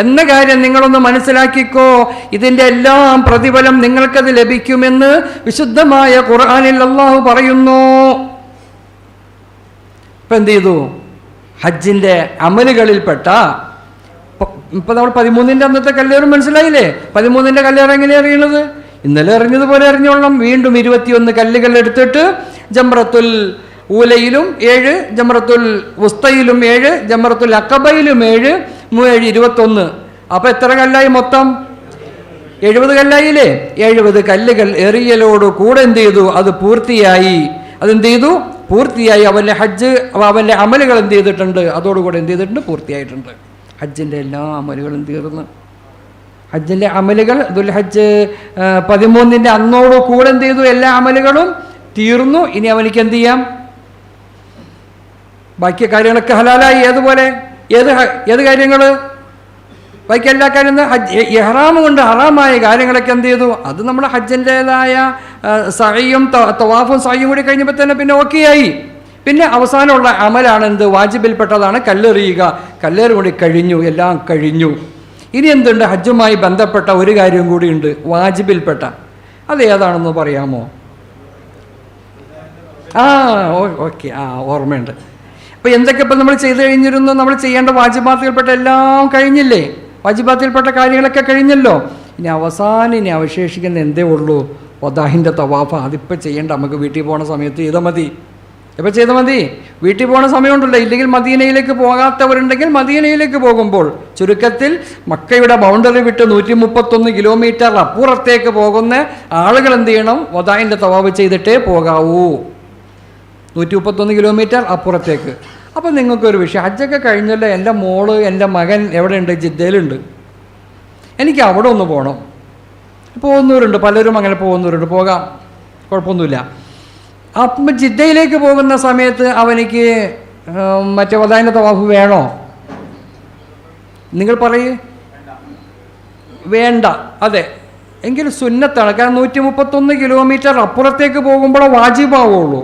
എന്ന കാര്യം നിങ്ങളൊന്ന് മനസ്സിലാക്കിക്കോ. ഇതിൻ്റെ എല്ലാം പ്രതിഫലം നിങ്ങൾക്കത് ലഭിക്കുമെന്ന് വിശുദ്ധമായ ഖുർആനിൽ അല്ലാഹു പറയുന്നു. ഇപ്പം എന്ത് ചെയ്തു? ഹജ്ജിൻ്റെ അമലുകളിൽപ്പെട്ട ഇപ്പം നമ്മൾ 13-ൻ്റെ അന്നത്തെ കല്ലേറും മനസ്സിലായില്ലേ? 13-ൻ്റെ കല്ലേറ് എങ്ങനെയാണ് അറിയണത്? ഇന്നലെ അറിഞ്ഞതുപോലെ അറിഞ്ഞോളണം. വീണ്ടും 21 കല്ലുകൾ എടുത്തിട്ട് ജംറത്തുൽ ഊലയിലും 7, ജംറത്തുൽ വുസ്തയിലും 7, ജംറത്തുൽ അഖബയിലും 7, 7 21. അപ്പോൾ എത്ര കല്ലായി മൊത്തം? 70 കല്ലായില്ലേ? 70 കല്ലുകൾ എറിയലോട് കൂടെ എന്ത് ചെയ്തു? അത് പൂർത്തിയായി. അതെന്ത് ചെയ്തു? പൂർത്തിയായി. അവൻ്റെ ഹജ്ജ്, അവൻ്റെ അമലുകൾ എന്ത് ചെയ്തിട്ടുണ്ട്? അതോടുകൂടെ എന്ത് ചെയ്തിട്ടുണ്ട്? പൂർത്തിയായിട്ടുണ്ട്. ഹജ്ജിൻ്റെ എല്ലാ അമലുകളും തീർന്നു. ഹജ്ജിൻ്റെ അമലുകൾ ദുൽഹജ്ജ് 13-ൻ്റെ അന്നോട് കൂടെ എന്ത് ചെയ്തു? എല്ലാ അമലുകളും തീർന്നു. ഇനി അവനിക്ക് എന്ത് ചെയ്യാം? ബാക്കി കാര്യങ്ങളൊക്കെ ഹലാലായി. ഏതുപോലെ? ഏത് കാര്യങ്ങൾ? ബാക്കി എല്ലാ കാര്യം ഇഹ്റാം കൊണ്ട് ഹറാമായ കാര്യങ്ങളൊക്കെ എന്ത് ചെയ്തു? അത് നമ്മുടെ ഹജ്ജിൻ്റെതായ സഅയും തവാഫും സഅയും കൂടി കഴിഞ്ഞപ്പോൾ തന്നെ പിന്നെ ഓക്കെയായി. പിന്നെ അവസാനമുള്ള അമലാണ് എന്ത്? വാജിബിൽപ്പെട്ടതാണ് കല്ലെറിയുക. കല്ലേറ് കൂടി കഴിഞ്ഞു, എല്ലാം കഴിഞ്ഞു. ഇനി എന്തുണ്ട്? ഹജ്ജുമായി ബന്ധപ്പെട്ട ഒരു കാര്യം കൂടിയുണ്ട്, വാജിബിൽപ്പെട്ട. അത് ഏതാണെന്ന് പറയാമോ? ഓക്കെ, ഓർമ്മയുണ്ട്. അപ്പോൾ എന്തൊക്കെ ഇപ്പം നമ്മൾ ചെയ്ത് കഴിഞ്ഞിരുന്നു? നമ്മൾ ചെയ്യേണ്ട വാജിബാത്തിൽപ്പെട്ട എല്ലാം കഴിഞ്ഞില്ലേ? വാജിബാത്തിൽപ്പെട്ട കാര്യങ്ങളൊക്കെ കഴിഞ്ഞല്ലോ. ഇനി അവശേഷിക്കുന്ന എന്തേ ഉള്ളൂ? വദാഹിൻ്റെ തവാഫ്. അതിപ്പോൾ ചെയ്യേണ്ട, നമുക്ക് വീട്ടിൽ പോകുന്ന സമയത്ത് ചെയ്താൽ മതി. എപ്പോൾ ചെയ്താൽ മതി? വീട്ടിൽ പോകുന്ന സമയമുണ്ടല്ലോ. ഇല്ലെങ്കിൽ മദീനയിലേക്ക് പോകാത്തവരുണ്ടെങ്കിൽ മദീനയിലേക്ക് പോകുമ്പോൾ, ചുരുക്കത്തിൽ മക്കയുടെ ബൗണ്ടറി വിട്ട് 131 കിലോമീറ്റർ അപ്പുറത്തേക്ക് പോകുന്ന ആളുകൾ എന്ത് ചെയ്യണം? വദാഹിൻ്റെ തവാഫ് ചെയ്തിട്ടേ പോകാവൂ. 131 കിലോമീറ്റർ അപ്പുറത്തേക്ക്. അപ്പം നിങ്ങൾക്കൊരു വിഷയം, ഹജ്ജൊക്കെ കഴിഞ്ഞല്ലോ, എൻ്റെ മോള്, എൻ്റെ മകൻ എവിടെയുണ്ട്? ജിദ്ദയിലുണ്ട്. എനിക്ക് അവിടെ ഒന്ന് പോകണം. പോകുന്നവരുണ്ട്, പലരും അങ്ങനെ പോകുന്നവരുണ്ട്. പോകാം, കുഴപ്പമൊന്നുമില്ല. അപ്പം ജിദ്ദയിലേക്ക് പോകുന്ന സമയത്ത് അവനിക്ക് മറ്റേ വദാഇൻ്റെ തവാഫ് വേണോ? നിങ്ങൾ പറയൂ. വേണ്ട. അതെ, എങ്കിൽ സുന്നത്താണ്. കാരണം 131 കിലോമീറ്റർ അപ്പുറത്തേക്ക് പോകുമ്പോഴേ വാജിബാവുള്ളൂ.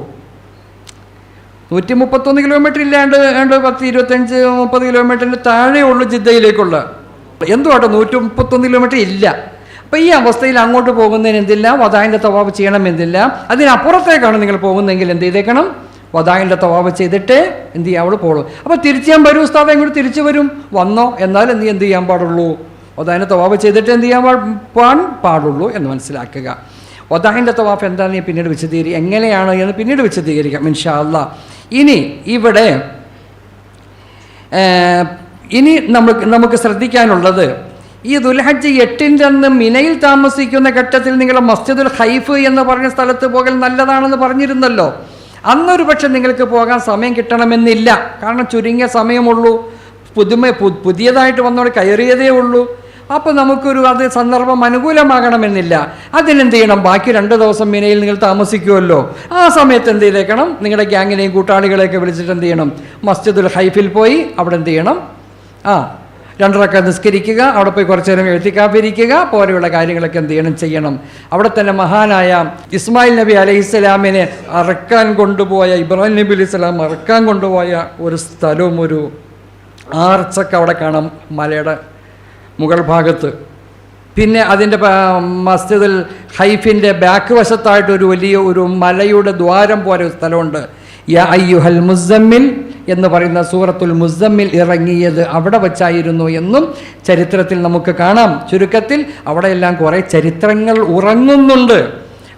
131 കിലോമീറ്റർ ഇല്ലാണ്ട് 10, 25, 30 കിലോമീറ്ററിന് താഴെയുള്ളൂ ജിദ്ദയിലേക്കുള്ള. എന്തുവാട്ടെ 131 കിലോമീറ്റർ ഇല്ല. അപ്പോൾ ഈ അവസ്ഥയിൽ അങ്ങോട്ട് പോകുന്നതിന് എന്തില്ല? വദാഇൻ്റെ തവാഫ് ചെയ്യണമെന്നില്ല. അതിനപ്പുറത്തേക്കാണ് നിങ്ങൾ പോകുന്നതെങ്കിൽ എന്ത് ചെയ്തേക്കണം? വദാഇൻ്റെ തവാഫ് ചെയ്തിട്ട് എന്ത് ചെയ്യാം? അവിടെ പോകും. അപ്പോൾ തിരിച്ചു ഞാൻ വരും ഉസ്താദ്, ഇങ്ങോട്ട് തിരിച്ചു വരും. വന്നോ, എന്നാൽ നീ എന്ത് ചെയ്യാൻ പാടുള്ളൂ? വദാഇൻ്റെ തവാഫ് ചെയ്തിട്ട് എന്ത് ചെയ്യാൻ പാടുള്ളൂ എന്ന് മനസ്സിലാക്കുക. വദാഇൻ്റെ തവാഫ് എന്താണെന്ന് പിന്നീട് എങ്ങനെയാണ് എന്ന് പിന്നീട് വിശദീകരിക്കാം ഇൻഷാ അല്ലാഹ്. ഇവിടെ നമുക്ക് ശ്രദ്ധിക്കാനുള്ളത്, ഈ ദുൽഹജ്ജ് 8-ൻ്റെ അന്ന് മിനയിൽ താമസിക്കുന്ന ഘട്ടത്തിൽ നിങ്ങൾ മസ്ജിദുൽ ഹൈഫ് എന്ന് പറഞ്ഞ സ്ഥലത്ത് പോകൽ നല്ലതാണെന്ന് പറഞ്ഞിരുന്നല്ലോ. അന്നൊരു പക്ഷെ നിങ്ങൾക്ക് പോകാൻ സമയം കിട്ടണമെന്നില്ല. കാരണം ചുരുങ്ങിയ സമയമുള്ളൂ. പുതിയതായിട്ട് വന്നോടെ കയറിയതേ ഉള്ളൂ. അപ്പോൾ നമുക്കൊരു സന്ദർഭം അനുകൂലമാകണമെന്നില്ല. അതിനെന്ത് ചെയ്യണം? ബാക്കി 2 ദിവസം മിനയിൽ നിങ്ങൾ താമസിക്കുമല്ലോ. ആ സമയത്ത് എന്ത് ചെയ്തേക്കണം? നിങ്ങളുടെ ഗ്യാങ്ങിനെയും കൂട്ടാളികളെയൊക്കെ വിളിച്ചിട്ട് എന്ത് ചെയ്യണം? മസ്ജിദുൽ ഹൈഫിൽ പോയി അവിടെ എന്ത് ചെയ്യണം? 2 റക്അത്ത് നിസ്കരിക്കുക. അവിടെ പോയി കുറച്ച് നേരം എഴുത്തിക്കാപ്പിരിക്കുക. പോലെയുള്ള കാര്യങ്ങളൊക്കെ എന്ത് ചെയ്യണം? അവിടെ തന്നെ മഹാനായ ഇസ്മായിൽ നബി അലൈഹിസ്സലാമിനെ അറക്കാൻ കൊണ്ടുപോയ, ഇബ്രാഹിം നബി അലൈഹിസ്സലാം അറക്കാൻ കൊണ്ടുപോയ ഒരു സ്ഥലവും ഒരു ആർച്ചൊക്കെ അവിടെ കാണാം. മലയുടെ മുകൾ ഭാഗത്ത് പിന്നെ അതിൻ്റെ മസ്ജിദുൽ ഹൈഫിൻ്റെ ബാക്ക് വശത്തായിട്ട് ഒരു മലയുടെ ദ്വാരം പോലെ ഒരു സ്ഥലമുണ്ട്. യാ അയ്യുഹൽ മുസമ്മിൽ എന്ന് പറയുന്ന സൂറത്തുൽ മുസമ്മിൽ ഇറങ്ങിയത് അവിടെ വച്ചായിരുന്നു എന്നും ചരിത്രത്തിൽ നമുക്ക് കാണാം. ചുരുക്കത്തിൽ അവിടെയെല്ലാം കുറേ ചരിത്രങ്ങൾ ഉറങ്ങുന്നുണ്ട്.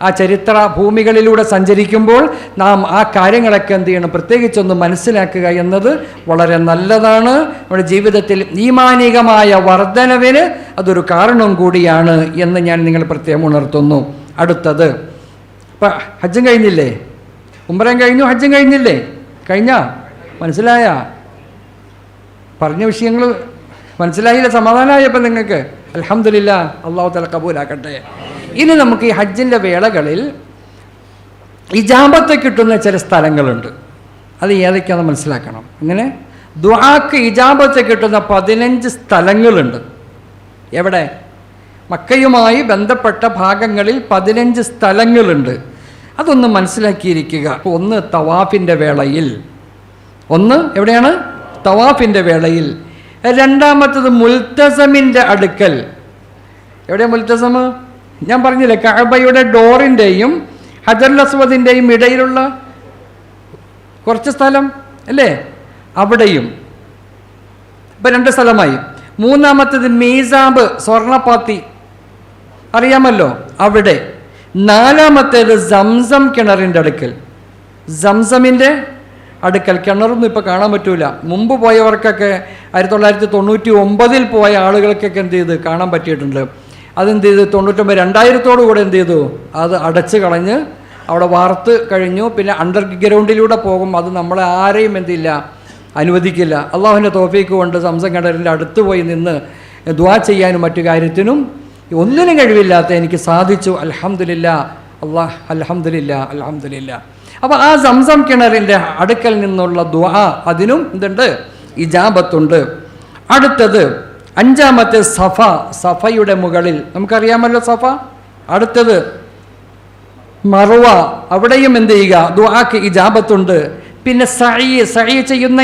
ആ ചരിത്ര ഭൂമികളിലൂടെ സഞ്ചരിക്കുമ്പോൾ നാം ആ കാര്യങ്ങളൊക്കെ എന്ത് ചെയ്യണം, പ്രത്യേകിച്ചൊന്ന് മനസ്സിലാക്കുക എന്നത് വളരെ നല്ലതാണ്. നമ്മുടെ ജീവിതത്തിൽ ഈമാനികമായ വർധനവിന് അതൊരു കാരണം കൂടിയാണ് എന്ന് ഞാൻ നിങ്ങൾ പ്രത്യേകം ഉണർത്തുന്നു. അടുത്തത്, ഇപ്പം ഹജ്ജും കഴിഞ്ഞില്ലേ, ഉംറയും കഴിഞ്ഞു, ഹജ്ജും കഴിഞ്ഞില്ലേ, മനസ്സിലായ പറഞ്ഞ വിഷയങ്ങൾ മനസ്സിലായില്ല, സമാധാനമായപ്പോൾ നിങ്ങൾക്ക്? അൽഹംദുലില്ലാ, അള്ളാഹു തആല കബൂലാക്കട്ടെ. ഇനി നമുക്ക് ഈ ഹജ്ജിൻ്റെ വേളകളിൽ ഇജാബത്ത് കിട്ടുന്ന ചില സ്ഥലങ്ങളുണ്ട്. അത് ഏതൊക്കെയാണെന്ന് മനസ്സിലാക്കണം. ഇങ്ങനെ ദുആക്ക് ഇജാബത്ത് കിട്ടുന്ന 15 സ്ഥലങ്ങളുണ്ട്. എവിടെ? മക്കയുമായി ബന്ധപ്പെട്ട ഭാഗങ്ങളിൽ 15 സ്ഥലങ്ങളുണ്ട്. അതൊന്ന് മനസ്സിലാക്കിയിരിക്കുക. ഒന്ന് തവാഫിൻ്റെ വേളയിൽ, ഒന്ന് എവിടെയാണ്? തവാഫിൻ്റെ വേളയിൽ. രണ്ടാമത്തത് മുൽത്തസമിൻ്റെ അടുക്കൽ. എവിടെയാണ് മുൽത്തസം? ഞാൻ പറഞ്ഞില്ലേ, കഅബയുടെ ഡോറിൻ്റെയും ഹജറുൽ അസ്വദിൻ്റെയും ഇടയിലുള്ള കുറച്ച് സ്ഥലം അല്ലേ, അവിടെയും. ഇപ്പം 2 സ്ഥലമായി. മൂന്നാമത്തത് മീസാബ്, സ്വർണപ്പാത്തി, അറിയാമല്ലോ, അവിടെ. നാലാമത്തേത് സംസം കിണറിൻ്റെ അടുക്കൽ. സംസമിൻ്റെ അടുക്കൽ കിണറൊന്നും ഇപ്പോൾ കാണാൻ പറ്റൂല. മുമ്പ് പോയവർക്കൊക്കെ 1999 പോയ ആളുകൾക്കൊക്കെ എന്ത് ചെയ്ത് കാണാൻ പറ്റിയിട്ടുണ്ട്. അതെന്ത് ചെയ്ത് 99-2000 കൂടെ എന്ത് ചെയ്തു, അത് അടച്ചു കളഞ്ഞ് അവിടെ വാർത്ത് കഴിഞ്ഞു. പിന്നെ അണ്ടർഗ്രൗണ്ടിലൂടെ പോകും. അത് നമ്മളെ ആരെയും എന്തില്ല, അനുവദിക്കില്ല. അള്ളാഹുവിൻ്റെ തൗഫീക്ക് കൊണ്ട് സംസം കിണറിൻ്റെ അടുത്ത് പോയി നിന്ന് ദുആ ചെയ്യാനും മറ്റു കാര്യത്തിനും ഒന്നിനും കഴിവില്ലാത്ത എനിക്ക് സാധിച്ചു. അൽഹംദുലില്ലാ, അൽഹംദുലില്ലാ. അപ്പോൾ ആ സംസം കിണറിൻ്റെ അടുക്കൽ നിന്നുള്ള ദുആ, അതിനും എന്തുണ്ട്, ഇജാബത്തുണ്ട്. അടുത്തത് 5-മത്തെ സഫ, സഫയുടെ മുകളിൽ, നമുക്കറിയാമല്ലോ സഫ. അടുത്തത് മറുവ, അവിടെയും എന്ത് ചെയ്യുക, ദുആക്ക് ഇജാബത്തുണ്ട്. പിന്നെ സഈ ചെയ്യുന്ന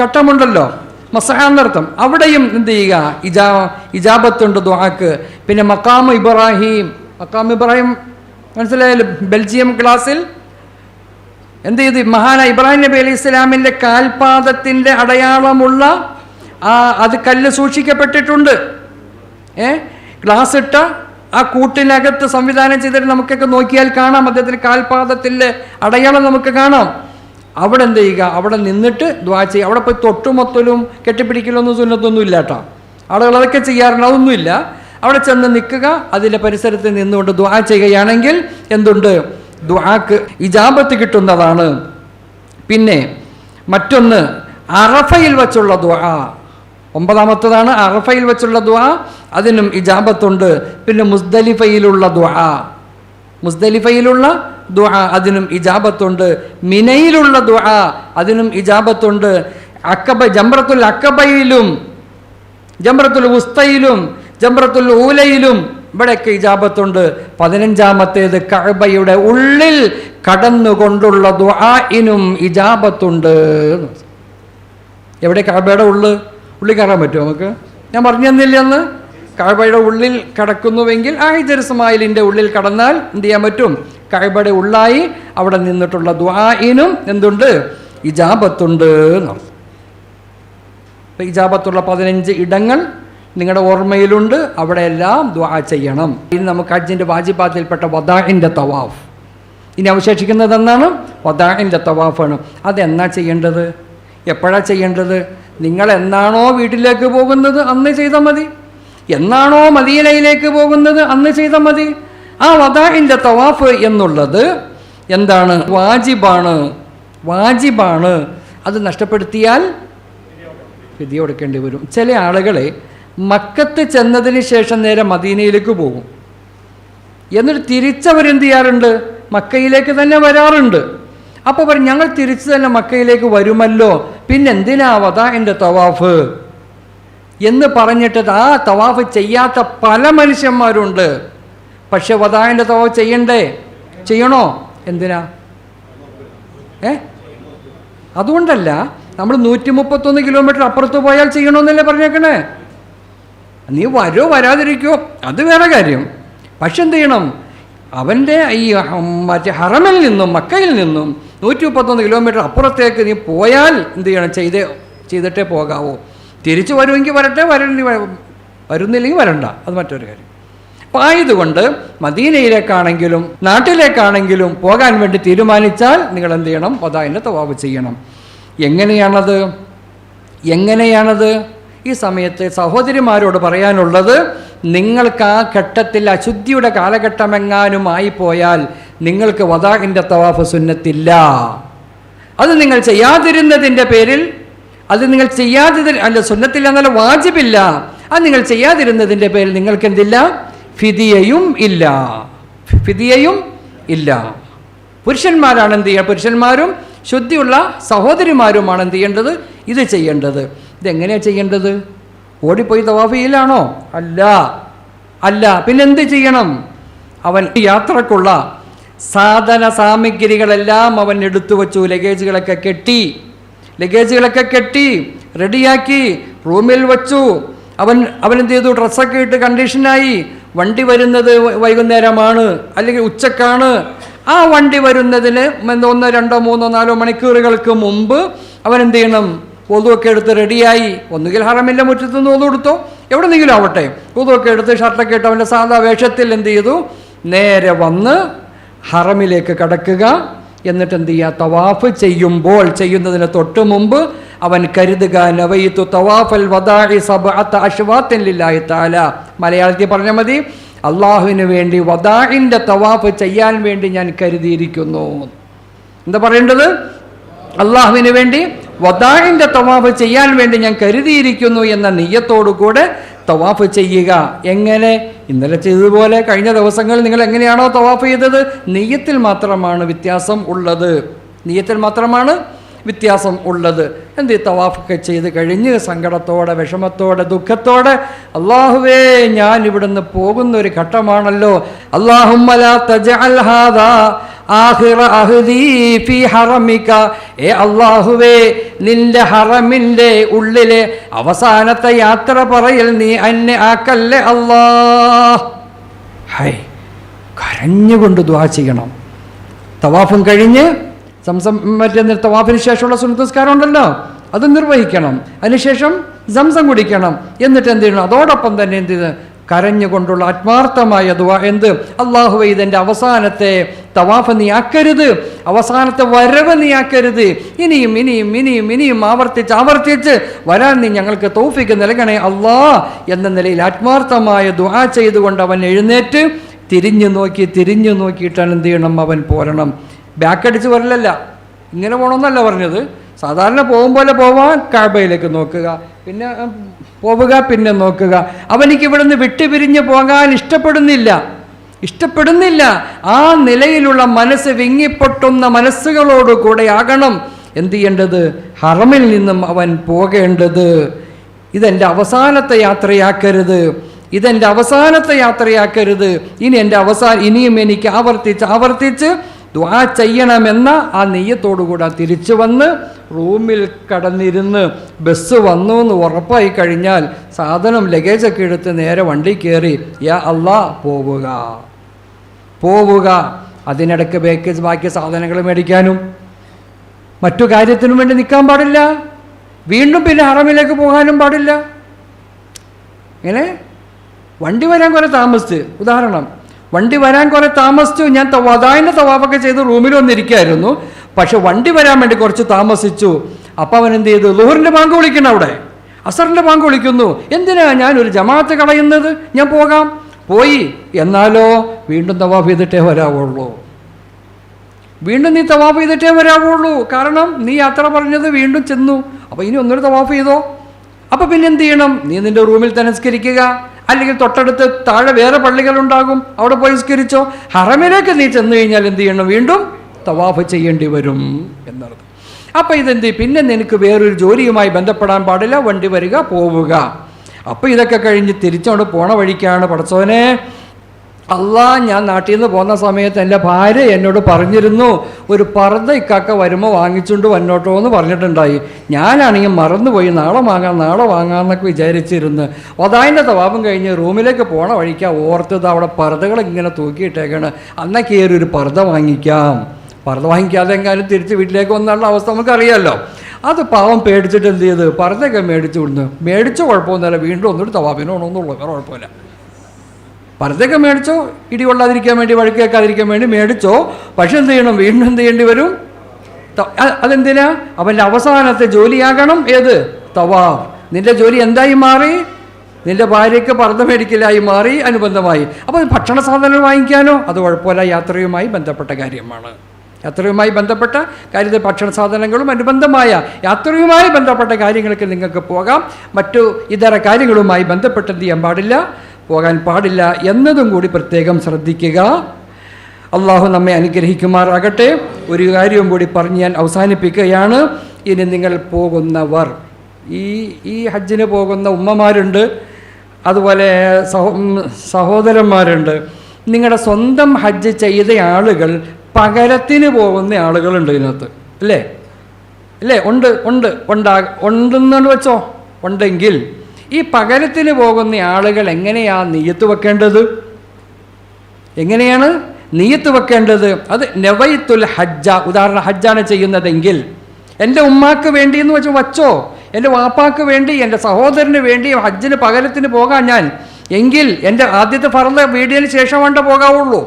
ഘട്ടമുണ്ടല്ലോ, മസ്അന്നർത്ഥം, അവിടെയും എന്ത് ചെയ്യുക, ഇജാബത്തുണ്ട് ദുആക്ക്. പിന്നെ മഖാം ഇബ്രാഹിം മനസ്സിലായാലും, ബെൽജിയം ക്ലാസ്സിൽ എന്ത് ചെയ്ത് മഹാനായ ഇബ്രാഹിം നബി അലൈഹി ഇസ്ലാമിൻ്റെ കാൽപാദത്തിൻ്റെ അടയാളമുള്ള അത് കല്ല് സൂക്ഷിക്കപ്പെട്ടിട്ടുണ്ട്. ഗ്ലാസ് ഇട്ട ആ കൂട്ടിനകത്ത് സംവിധാനം ചെയ്തിട്ട് നമുക്കൊക്കെ നോക്കിയാൽ കാണാം, അദ്ദേഹത്തിൻ്റെ കാൽപാദത്തിൻ്റെ അടയാളം നമുക്ക് കാണാം. അവിടെ എന്ത് ചെയ്യുക, അവിടെ നിന്നിട്ട് ദുആ ചെയ്യുക. അവിടെ പോയി തൊട്ടുമൊത്തലും കെട്ടിപ്പിടിക്കലൊന്നും സുന്നത്തൊന്നും ഇല്ല കേട്ടോ. ആളുകൾ അതൊക്കെ ചെയ്യാറുണ്ട്, അതൊന്നുമില്ല. അവിടെ ചെന്ന് നിൽക്കുക, അതിൻ്റെ പരിസരത്ത് നിന്നുകൊണ്ട് ദുആ ചെയ്യുകയാണെങ്കിൽ എന്തുണ്ട്, ദുആക്ക് ഇജാബത്ത് കിട്ടുന്നതാണ്. പിന്നെ മറ്റൊന്ന് അറഫയിൽ വച്ചുള്ള ദുആ, 9-മത്തതാണ് അറഫയിൽ വച്ചുള്ള ദുആ, അതിനും ഇജാബത്തുണ്ട്. പിന്നെ മുസ്ദലിഫയിലുള്ള ദുആ, അതിനും ഇജാബത്തുണ്ട്. മിനയിലുള്ള ദുആ, അതിനും ഇജാബത്തുണ്ട്. ജംറത്തുൽ അക്കബയിലും ജംറത്തുൽ ഉസ്തയിലും ജംറത്തുൽ ഊലയിലും ഇവിടെയൊക്കെ ഇജാബത്തുണ്ട്. 15-മത്തേത് കഅബയുടെ ഉള്ളിൽ കടന്നുകൊണ്ടുള്ള ദുആഇനും ഇജാബത്തുണ്ട്. എവിടെ? കഅബയുടെ ഉള്ളിൽ കയറാൻ പറ്റുമോ നമുക്ക്? ഞാൻ പറഞ്ഞു തന്നില്ല അന്ന്. കഅബയുടെ ഉള്ളിൽ കടക്കുന്നുവെങ്കിൽ ആ ഹിജർ ഇസ്മായിലിൻ്റെ ഉള്ളിൽ കടന്നാൽ എന്ത് ചെയ്യാൻ പറ്റും? കഅബയുടെ ഉള്ളായി അവിടെ നിന്നിട്ടുള്ള ദുആഇനും എന്തുണ്ട്? ഇജാബത്തുണ്ട് എന്നർത്ഥം. അപ്പം ഇജാബത്തുള്ള 15 ഇടങ്ങൾ നിങ്ങളുടെ ഓർമ്മയിലുണ്ട്. അവിടെയെല്ലാം ദുആ ചെയ്യണം. ഇനി നമുക്ക് ഹജ്ജിൻ്റെ വാജിബാത്തിൽപ്പെട്ട വദാഇൻ്റെ തവാഫ്. ഇനി അവശേഷിക്കുന്നത് എന്നാണ്? വദാഇൻ്റെ തവാഫാണ്. അതെന്നാ ചെയ്യേണ്ടത്? എപ്പോഴാണ് ചെയ്യേണ്ടത്? നിങ്ങൾ എന്നാണോ വീട്ടിലേക്ക് പോകുന്നത് അന്ന് ചെയ്താൽ മതി. എന്നാണോ മദീനയിലേക്ക് പോകുന്നത് അന്ന് ചെയ്താൽ മതി. ആ വദാഇൻ്റെ തവാഫ് എന്നുള്ളത് എന്താണ്? വാജിബാണ്. അത് നഷ്ടപ്പെടുത്തിയാൽ ഫിദിയ കൊടുക്കേണ്ടി വരും. ചില ആളുകളെ മക്കത്ത് ചെന്നതിന് ശേഷം നേരെ മദീനയിലേക്ക് പോകും. എന്നിട്ട് തിരിച്ചവരെന്ത് ചെയ്യാറുണ്ട്? മക്കയിലേക്ക് തന്നെ വരാറുണ്ട്. അപ്പോൾ പറയും, ഞങ്ങൾ തിരിച്ച് തന്നെ മക്കയിലേക്ക് വരുമല്ലോ, പിന്നെന്തിനാ വദാഇൻ്റെ തവാഫ് എന്ന് പറഞ്ഞിട്ട് ആ തവാഫ് ചെയ്യാത്ത പല മനുഷ്യന്മാരുണ്ട്. പക്ഷെ വദാഇൻ്റെ തവാഫ് ചെയ്യണോ? എന്തിനാ? അതുകൊണ്ടല്ല, നമ്മൾ 131 കിലോമീറ്റർ അപ്പുറത്ത് പോയാൽ ചെയ്യണമെന്നല്ലേ പറഞ്ഞേക്കണേ? നീ വരുമോ വരാതിരിക്കുമോ അത് വേറെ കാര്യം. പക്ഷെ എന്ത് ചെയ്യണം, അവൻ്റെ ഈ മറ്റേ ഹറമിൽ നിന്നും മക്കയിൽ നിന്നും 131 കിലോമീറ്റർ അപ്പുറത്തേക്ക് നീ പോയാൽ എന്ത് ചെയ്യണം, ചെയ്തിട്ടേ പോകാവൂ. തിരിച്ചു വരുമെങ്കിൽ വരട്ടെ, വരുന്നില്ലെങ്കിൽ വരണ്ട, അത് മറ്റൊരു കാര്യം. അപ്പോൾ ആയതുകൊണ്ട് മദീനയിലേക്കാണെങ്കിലും നാട്ടിലേക്കാണെങ്കിലും പോകാൻ വേണ്ടി തീരുമാനിച്ചാൽ നിങ്ങൾ എന്ത് ചെയ്യണം, വദാഇൻ്റെ തവാഫ് ചെയ്യണം. എങ്ങനെയാണത്? ഈ സമയത്ത് സഹോദരിമാരോട് പറയാനുള്ളത്, നിങ്ങൾക്ക് ആ ഘട്ടത്തിൽ അശുദ്ധിയുടെ കാലഘട്ടമെങ്ങാനും ആയിപ്പോയാൽ നിങ്ങൾക്ക് വദാഇൻ്റെ തവാഫ് സുന്നത്തില്ല. അത് നിങ്ങൾ ചെയ്യാതിരുന്നതിൻ്റെ പേരിൽ, അത് നിങ്ങൾ സുന്നത്തില്ല എന്നല്ല, വാജിബില്ല. അത് നിങ്ങൾ ചെയ്യാതിരുന്നതിൻ്റെ പേരിൽ നിങ്ങൾക്ക് എന്തില്ല, ഫിദിയയും ഇല്ല. പുരുഷന്മാരാണ് എന്ത് ചെയ്യുക, പുരുഷന്മാരും ശുദ്ധിയുള്ള സഹോദരിമാരുമാണ് എന്ത് ചെയ്യേണ്ടത്, ഇത് ചെയ്യേണ്ടത്. ഇതെങ്ങനെയാണ് ചെയ്യേണ്ടത്? ഓടിപ്പോയി തവാഫ് ചെയ്യലാണോ? അല്ല. പിന്നെന്ത് ചെയ്യണം? അവൻ യാത്രക്കുള്ള സാധന സാമഗ്രികളെല്ലാം അവൻ എടുത്തു വച്ചു. ലഗേജുകളൊക്കെ കെട്ടി റെഡിയാക്കി റൂമിൽ വച്ചു. അവൻ എന്ത് ചെയ്തു, ഡ്രസ്സൊക്കെ ഇട്ട് കണ്ടീഷനായി. വണ്ടി വരുന്നത് വൈകുന്നേരമാണ് അല്ലെങ്കിൽ ഉച്ചക്കാണ്. ആ വണ്ടി വരുന്നതിന് 1, 2, 3, 4 മണിക്കൂറുകൾക്ക് മുമ്പ് അവൻ എന്ത് ചെയ്യണം, ഒതുവൊക്കെ എടുത്ത് റെഡിയായി. ഒന്നുകിൽ ഹറമിൻ്റെ മുറ്റത്ത് നിന്ന് ഒതു എടുത്തോ, എവിടെന്നെങ്കിലും ആവട്ടെ, ഒതുവൊക്കെ എടുത്ത് ഷർട്ടൊക്കെ ഇട്ട് അവൻ്റെ സാധാ വേഷത്തിൽ എന്ത് ചെയ്തു, നേരെ വന്ന് ഹറമിലേക്ക് കടക്കുക. എന്നിട്ട് എന്ത് ചെയ്യുക, തവാഫ് ചെയ്യുന്നതിന് തൊട്ട് മുമ്പ് അവൻ കരുതുക, നവൈതു തവാഫൽ വദാഇ സബ്അത അശ്വാത്തിൻ ലില്ലാഹി തആല. മലയാളത്തിൽ പറഞ്ഞാൽ മതി, അള്ളാഹുവിന് വേണ്ടി വദാഇൻ്റെ തവാഫ് ചെയ്യാൻ വേണ്ടി ഞാൻ കരുതിയിരിക്കുന്നു. എന്താ പറയേണ്ടത്? അള്ളാഹുവിന് വേണ്ടി വദാഇൻ്റെ തവാഫ് ചെയ്യാൻ വേണ്ടി ഞാൻ കരുതിയിരിക്കുന്നു എന്ന നിയ്യത്തോടു കൂടെ തവാഫ് ചെയ്യുക. എങ്ങനെ? ഇന്നലെ ചെയ്തതുപോലെ കഴിഞ്ഞ ദിവസങ്ങളിൽ നിങ്ങൾ എങ്ങനെയാണോ തവാഫ് ചെയ്തത്, നിയ്യത്തിൽ മാത്രമാണ് വ്യത്യാസം ഉള്ളത്. എന്ത്, തവാഫൊക്കെ ചെയ്ത് കഴിഞ്ഞ് സങ്കടത്തോടെ, വിഷമത്തോടെ, ദുഃഖത്തോടെ, അല്ലാഹുവേ ഞാൻ ഇവിടുന്ന് പോകുന്ന ഒരു ഘട്ടമാണല്ലോ, അല്ലാഹുമ്മ ലാ തജ്അൽ ഹാദാ ആഖിറ അഹ്ദീ ഫീ ഹറമിക, അല്ലാഹുവേ നിന്റെ ഹറമിൻ്റെ ഉള്ളിലെ അവസാനത്തെ യാത്ര പറയൽ നീ എന്നെ ആക്കല്ലേ അല്ലാഹ്. കരഞ്ഞുകൊണ്ട് ദുആ ചെയ്യണം. തവാഫും കഴിഞ്ഞ് മറ്റേ തവാഫിന് ശേഷമുള്ള സുന്നത്ത് നിസ്കാരം ഉണ്ടല്ലോ, അത് നിർവഹിക്കണം. അതിനുശേഷം സംസം കുടിക്കണം. എന്നിട്ട് എന്ത് ചെയ്യണം, അതോടൊപ്പം തന്നെ എന്ത് ചെയ്ത് കരഞ്ഞുകൊണ്ടുള്ള ആത്മാർത്ഥമായ ദുആ. അല്ലാഹുവേ ഇതെൻ്റെ അവസാനത്തെ തവാഫ് നീ ആക്കരുത്, അവസാനത്തെ വരവ് നീ ആക്കരുത്, ഇനിയും ആവർത്തിച്ച് വരാൻ നീ ഞങ്ങൾക്ക് തൗഫീഖ് നൽകണേ അല്ലാ എന്ന നിലയിൽ ആത്മാർത്ഥമായ ദുആ ചെയ്തുകൊണ്ട് അവൻ എഴുന്നേറ്റ് തിരിഞ്ഞു നോക്കിയിട്ടാണ് എന്ത് ചെയ്യണം, അവൻ പോരണം. ബാക്കടിച്ച് വരലല്ല, ഇങ്ങനെ പോകണമെന്നല്ല പറഞ്ഞത്. സാധാരണ പോലെ പോവാൻ കഅബയിലേക്ക് നോക്കുക, പിന്നെ പോവുക, പിന്നെ നോക്കുക. അവനിക്ക് ഇവിടുന്ന് വിട്ടുപിരിഞ്ഞ് പോകാൻ ഇഷ്ടപ്പെടുന്നില്ല. ആ നിലയിലുള്ള മനസ്സ് വിങ്ങിപ്പൊട്ടുന്ന മനസ്സുകളോടുകൂടെ ആകണം എന്ത് ചെയ്യേണ്ടത്, ഹറമിൽ നിന്നും അവൻ പോകേണ്ടത്. ഇതെൻ്റെ അവസാനത്തെ യാത്രയാക്കരുത്, ഇനിയും എനിക്ക് ആവർത്തിച്ച് ദുആ ചെയ്യണമെന്ന ആ നെയ്യത്തോടുകൂടെ തിരിച്ചു വന്ന് റൂമിൽ കടന്നിരുന്ന് ബസ് വന്നു എന്ന് ഉറപ്പായി കഴിഞ്ഞാൽ സാധനം ലഗേജൊക്കെ എടുത്ത് നേരെ വണ്ടി കയറി യാ അല്ലാ പോവുക. അതിനിടയ്ക്ക് ബാക്കി സാധനങ്ങൾ മേടിക്കാനും മറ്റു കാര്യത്തിനും വേണ്ടി നിൽക്കാൻ പാടില്ല. വീണ്ടും പിന്നെ ഹറമിലേക്ക് പോകാനും പാടില്ല. ഇങ്ങനെ വണ്ടി വരാൻ കുറെ താമസിച്ച്, ഉദാഹരണം വണ്ടി വരാൻ കുറെ താമസിച്ചു, ഞാൻ വദാഇൻ്റെ തവാഫൊക്കെ ചെയ്ത് റൂമിൽ വന്നിരിക്കുകയായിരുന്നു, പക്ഷെ വണ്ടി വരാൻ വേണ്ടി കുറച്ച് താമസിച്ചു. അപ്പം അവൻ എന്ത് ചെയ്തു, ളുഹറിൻ്റെ ബാങ്ക് വിളിക്കണം, അവിടെ അസറിൻ്റെ ബാങ്ക് വിളിക്കുന്നു. എന്തിനാ ഞാനൊരു ജമാഅത്ത് കളയുന്നത്, ഞാൻ പോയി. എന്നാലോ വീണ്ടും തവാഫ് ചെയ്തിട്ടേ വരാവുള്ളൂ. കാരണം നീ യാത്ര പറഞ്ഞത് വീണ്ടും ചെന്നു, അപ്പോൾ ഇനി ഒന്നൊരു തവാഫ് ചെയ്തോ. അപ്പോൾ പിന്നെ എന്ത് ചെയ്യണം, നീ നിൻ്റെ റൂമിൽ തന്നെ നിസ്കരിക്കുക, അല്ലെങ്കിൽ തൊട്ടടുത്ത് താഴെ വേറെ പള്ളികളുണ്ടാകും, അവിടെ പോയി നിസ്കരിച്ചോ. ഹറമിലേക്ക് നീ ചെന്ന് കഴിഞ്ഞാൽ എന്ത് ചെയ്യണം, വീണ്ടും തവാഫ് ചെയ്യേണ്ടി വരും എന്നർത്ഥം. അപ്പം ഇതെന്ത്, പിന്നെ നിനക്ക് വേറൊരു ജോലിയുമായി ബന്ധപ്പെടാൻ പാടില്ല, വണ്ടി വരിക പോവുക. അപ്പോൾ ഇതൊക്കെ കഴിഞ്ഞ് തിരിച്ചോണ്ട് പോണ വഴിക്കാണ് പടച്ചോനെ ഞാൻ നാട്ടിൽ നിന്ന് പോകുന്ന സമയത്ത് എൻ്റെ ഭാര്യ എന്നോട് പറഞ്ഞിരുന്നു, ഒരു പർദ്ദ ഇക്കാക്ക വരുമ്പോൾ വാങ്ങിച്ചുകൊണ്ട് വന്നോട്ടോ എന്ന് പറഞ്ഞിട്ടുണ്ടായി. ഞാനാണെങ്കിൽ മറന്നുപോയി, നാളെ വാങ്ങാമെന്നൊക്കെ വിചാരിച്ചിരുന്നു. വദായിൻ്റെ തവാബും കഴിഞ്ഞ് റൂമിലേക്ക് പോണ വഴിക്കാണ് ഓർത്തത് അവിടെ പർദ്ദകൾ ഇങ്ങനെ തൂക്കിയിട്ടേക്കാണ്. അന്നൊക്കെ ഒരു പർദ്ദ വാങ്ങിക്കാം. പർദ്ദ വാങ്ങിക്കാതെ എങ്ങാനും തിരിച്ച് വീട്ടിലേക്ക് വന്നുള്ള അവസ്ഥ നമുക്കറിയാമല്ലോ. അത് പാവം പേടിച്ചിട്ട് എന്ത് ചെയ്ത് പർദ്ദയൊക്കെ മേടിച്ചു വിടുന്നു. മേടിച്ചോ കുഴപ്പമൊന്നുമില്ല, വീണ്ടും ഒന്നൊരു തവാബിനോ ഒന്നുള്ളൂ, വേറെ കുഴപ്പമില്ല. പർദ്ദയൊക്കെ മേടിച്ചോ, ഇടി കൊള്ളാതിരിക്കാൻ വേണ്ടി, വഴുക്ക് കേൾക്കാതിരിക്കാൻ വേണ്ടി മേടിച്ചോ. പക്ഷെ എന്ത് ചെയ്യണം, വീണ്ടും എന്ത് ചെയ്യേണ്ടി വരും? അതെന്തിനാ? അവൻ്റെ അവസാനത്തെ ജോലിയാകണം ഏത്? തവാഫ്. നിന്റെ ജോലി എന്തായി മാറി? നിന്റെ ഭാര്യയ്ക്ക് പർദ്ദ മേടിക്കലായി മാറി, അനുബന്ധമായി. അപ്പോൾ ഭക്ഷണ സാധനങ്ങൾ വാങ്ങിക്കാനോ അത് കുഴപ്പമില്ല, യാത്രയുമായി ബന്ധപ്പെട്ട കാര്യമാണ്. യാത്രയുമായി ബന്ധപ്പെട്ട കാര്യത്തിൽ ഭക്ഷണ സാധനങ്ങളും അനുബന്ധമായ യാത്രയുമായി ബന്ധപ്പെട്ട കാര്യങ്ങൾക്ക് നിങ്ങൾക്ക് പോകാം. മറ്റു ഇതര കാര്യങ്ങളുമായി ബന്ധപ്പെട്ട് എന്ത് ചെയ്യാൻ പാടില്ല, പോകാൻ പാടില്ല എന്നതും കൂടി പ്രത്യേകം ശ്രദ്ധിക്കുക. അള്ളാഹു നമ്മെ അനുഗ്രഹിക്കുമാറാകട്ടെ. ഒരു കാര്യവും കൂടി പറഞ്ഞ് ഞാൻ അവസാനിപ്പിക്കുകയാണ്. ഇനി നിങ്ങൾ പോകുന്നവർ, ഈ ഹജ്ജിന് പോകുന്ന ഉമ്മമാരുണ്ട്, അതുപോലെ സഹോദരന്മാരുണ്ട്. നിങ്ങളുടെ സ്വന്തം ഹജ്ജ് ചെയ്ത ആളുകൾ പകരത്തിന് പോകുന്ന ആളുകളുണ്ട് ഇതിനകത്ത്, അല്ലേ? ഉണ്ടെന്നു വെച്ചോ. ഉണ്ടെങ്കിൽ ഈ പകരത്തിന് പോകുന്ന ആളുകൾ എങ്ങനെയാണ് നിയ്യത്ത് വെക്കേണ്ടത്? എങ്ങനെയാണ് നിയ്യത്ത് വെക്കേണ്ടത്? അത് നവൈത്തുൽ ഹജ്ജ. ഉദാഹരണം, ഹജ്ജാണ് ചെയ്യുന്നതെങ്കിൽ എൻ്റെ ഉമ്മാക്ക് വേണ്ടി എന്ന് വച്ചോ, എൻ്റെ വാപ്പാക്ക് വേണ്ടി, എൻ്റെ സഹോദരന് വേണ്ടി ഹജ്ജിന് പകരത്തിന് പോകാൻ ഞാൻ, എങ്കിൽ എൻ്റെ ആദ്യത്തെ ഫർള് വീടിയതിന് ശേഷമാണ് പോകാവുള്ളൂ.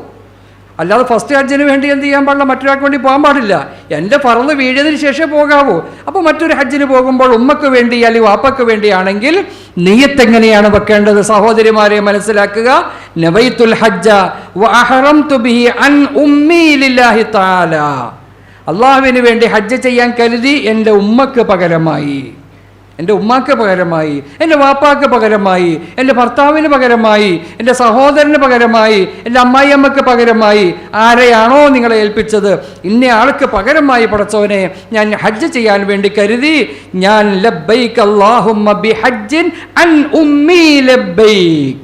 അല്ലാതെ ഫസ്റ്റ് ഹജ്ജിന് വേണ്ടി എന്ത് ചെയ്യാൻ പാടില്ല, മറ്റൊരാൾക്ക് വേണ്ടി പോകാൻ പാടില്ല. എൻ്റെ ഫർള് വീഴിയതിന് ശേഷമേ പോകാവൂ. അപ്പോൾ മറ്റൊരു ഹജ്ജിന് പോകുമ്പോൾ ഉമ്മക്ക് വേണ്ടി അല്ലെങ്കിൽ വാപ്പക്ക് വേണ്ടിയാണെങ്കിൽ നിയ്യത്ത് എങ്ങനെയാണ് വെക്കേണ്ടത്? സഹോദരിമാരെ മനസ്സിലാക്കുക. നവൈത്തുൽ ഹജ്ജ വ അഹറംതു ബിഹി അൻ ഉമ്മി ലില്ലാഹി തആല. അള്ളാഹുവിന് വേണ്ടി ഹജ്ജ് ചെയ്യാൻ കരുതി എൻ്റെ ഉമ്മക്ക് പകരമായി, എൻ്റെ ഉമ്മാക്ക് പകരമായി, എൻ്റെ വാപ്പാക്ക് പകരമായി, എൻ്റെ ഭർത്താവിന് പകരമായി, എൻ്റെ സഹോദരന് പകരമായി, എൻ്റെ അമ്മായിയമ്മക്ക് പകരമായി, ആരെയാണോ നിങ്ങളെ ഏൽപ്പിച്ചത്, ഇന്ന ആൾക്ക് പകരമായി പടച്ചവനെ ഞാൻ ഹജ്ജ് ചെയ്യാൻ വേണ്ടി കരുതി, ഞാൻ ലബ്ബൈക അല്ലാഹുമ്മ ബിഹജ്ജിൻ അൻ ഉമ്മി ലബ്ബൈക്,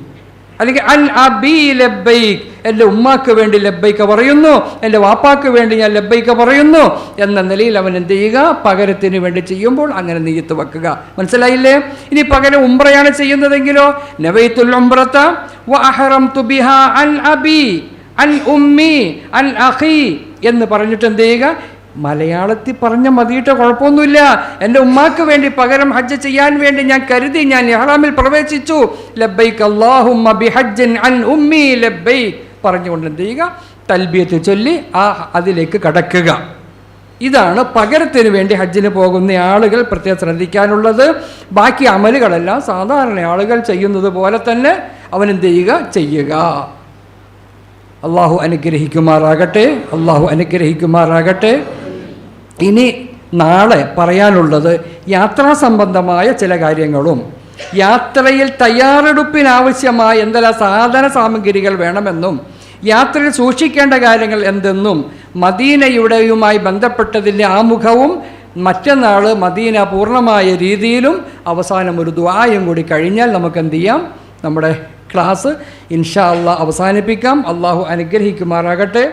അല്ലെങ്കിൽ അൻ അബീ ലബ്ബൈക്, എൻ്റെ ഉമ്മാക്ക് വേണ്ടി ലബ്ബൈക പറയുന്നു, എൻ്റെ വാപ്പാക്ക് വേണ്ടി ഞാൻ ലബ്ബൈക പറയുന്നു എന്ന നിലയിൽ അവൻ എന്ത് ചെയ്യുക? പകരത്തിന് വേണ്ടി ചെയ്യുമ്പോൾ അങ്ങനെ നിയ്യത്ത് വെക്കുക. മനസ്സിലായില്ലേ? ഇനി പകരം ഉംറയാണ് ചെയ്യുന്നതെങ്കിലോ, നവൈത്തുൽ ഉംറത വ അഹറംതു ബിഹാ അൻ അബി അൻ ഉമ്മി അൻ അഖി എന്ന് പറഞ്ഞിട്ട് എന്ത് ചെയ്യുക? മലയാളത്തിൽ പറഞ്ഞ മതിയിട്ട് കുഴപ്പമൊന്നുമില്ല. എൻ്റെ ഉമ്മാക്ക് വേണ്ടി പകരം ഹജ്ജ് ചെയ്യാൻ വേണ്ടി ഞാൻ കരുതി, ഞാൻ ഇഹ്റാമിൽ പ്രവേശിച്ചു, ലബ്ബൈക അല്ലാഹുമ്മ ബിഹജ്ജിൻ അൻ ഉമ്മി ലബ്ബൈക് പറഞ്ഞുകൊണ്ട് എന്ത് ചെയ്യുക? തൽബിയത്ത് ചൊല്ലി അതിലേക്ക് കടക്കുക. ഇതാണ് പകരത്തിന് വേണ്ടി ഹജ്ജിന് പോകുന്ന ആളുകൾ പ്രത്യേകം ശ്രദ്ധിക്കാനുള്ളത്. ബാക്കി അമലുകളെല്ലാം സാധാരണ ആളുകൾ ചെയ്യുന്നത് പോലെ തന്നെ അവനെന്ത് ചെയ്യുക. അള്ളാഹു അനുഗ്രഹിക്കുമാറാകട്ടെ. അള്ളാഹു അനുഗ്രഹിക്കുമാറാകട്ടെ. ഇനി നാളെ പറയാനുള്ളത് യാത്രാ സംബന്ധമായ ചില കാര്യങ്ങളും യാത്രയിൽ തയ്യാറെടുപ്പിനാവശ്യമായ എന്തെല്ലാം സാധന സാമഗ്രികൾ വേണമെന്നും യാത്രയിൽ സൂക്ഷിക്കേണ്ട കാര്യങ്ങൾ എന്തെന്നും മദീനയുടെയുമായി ബന്ധപ്പെട്ടതിൻ്റെ ആമുഖവും മറ്റന്നാൾ മദീന പൂർണ്ണമായ രീതിയിലും അവസാനം ഒരു ദുആയും കൂടി കഴിഞ്ഞാൽ നമുക്ക് എന്ത് ചെയ്യാം? നമ്മുടെ ക്ലാസ് ഇൻഷാ അല്ലാഹ് അവസാനിപ്പിക്കാം. അള്ളാഹു അനുഗ്രഹിക്കുമാറാകട്ടെ.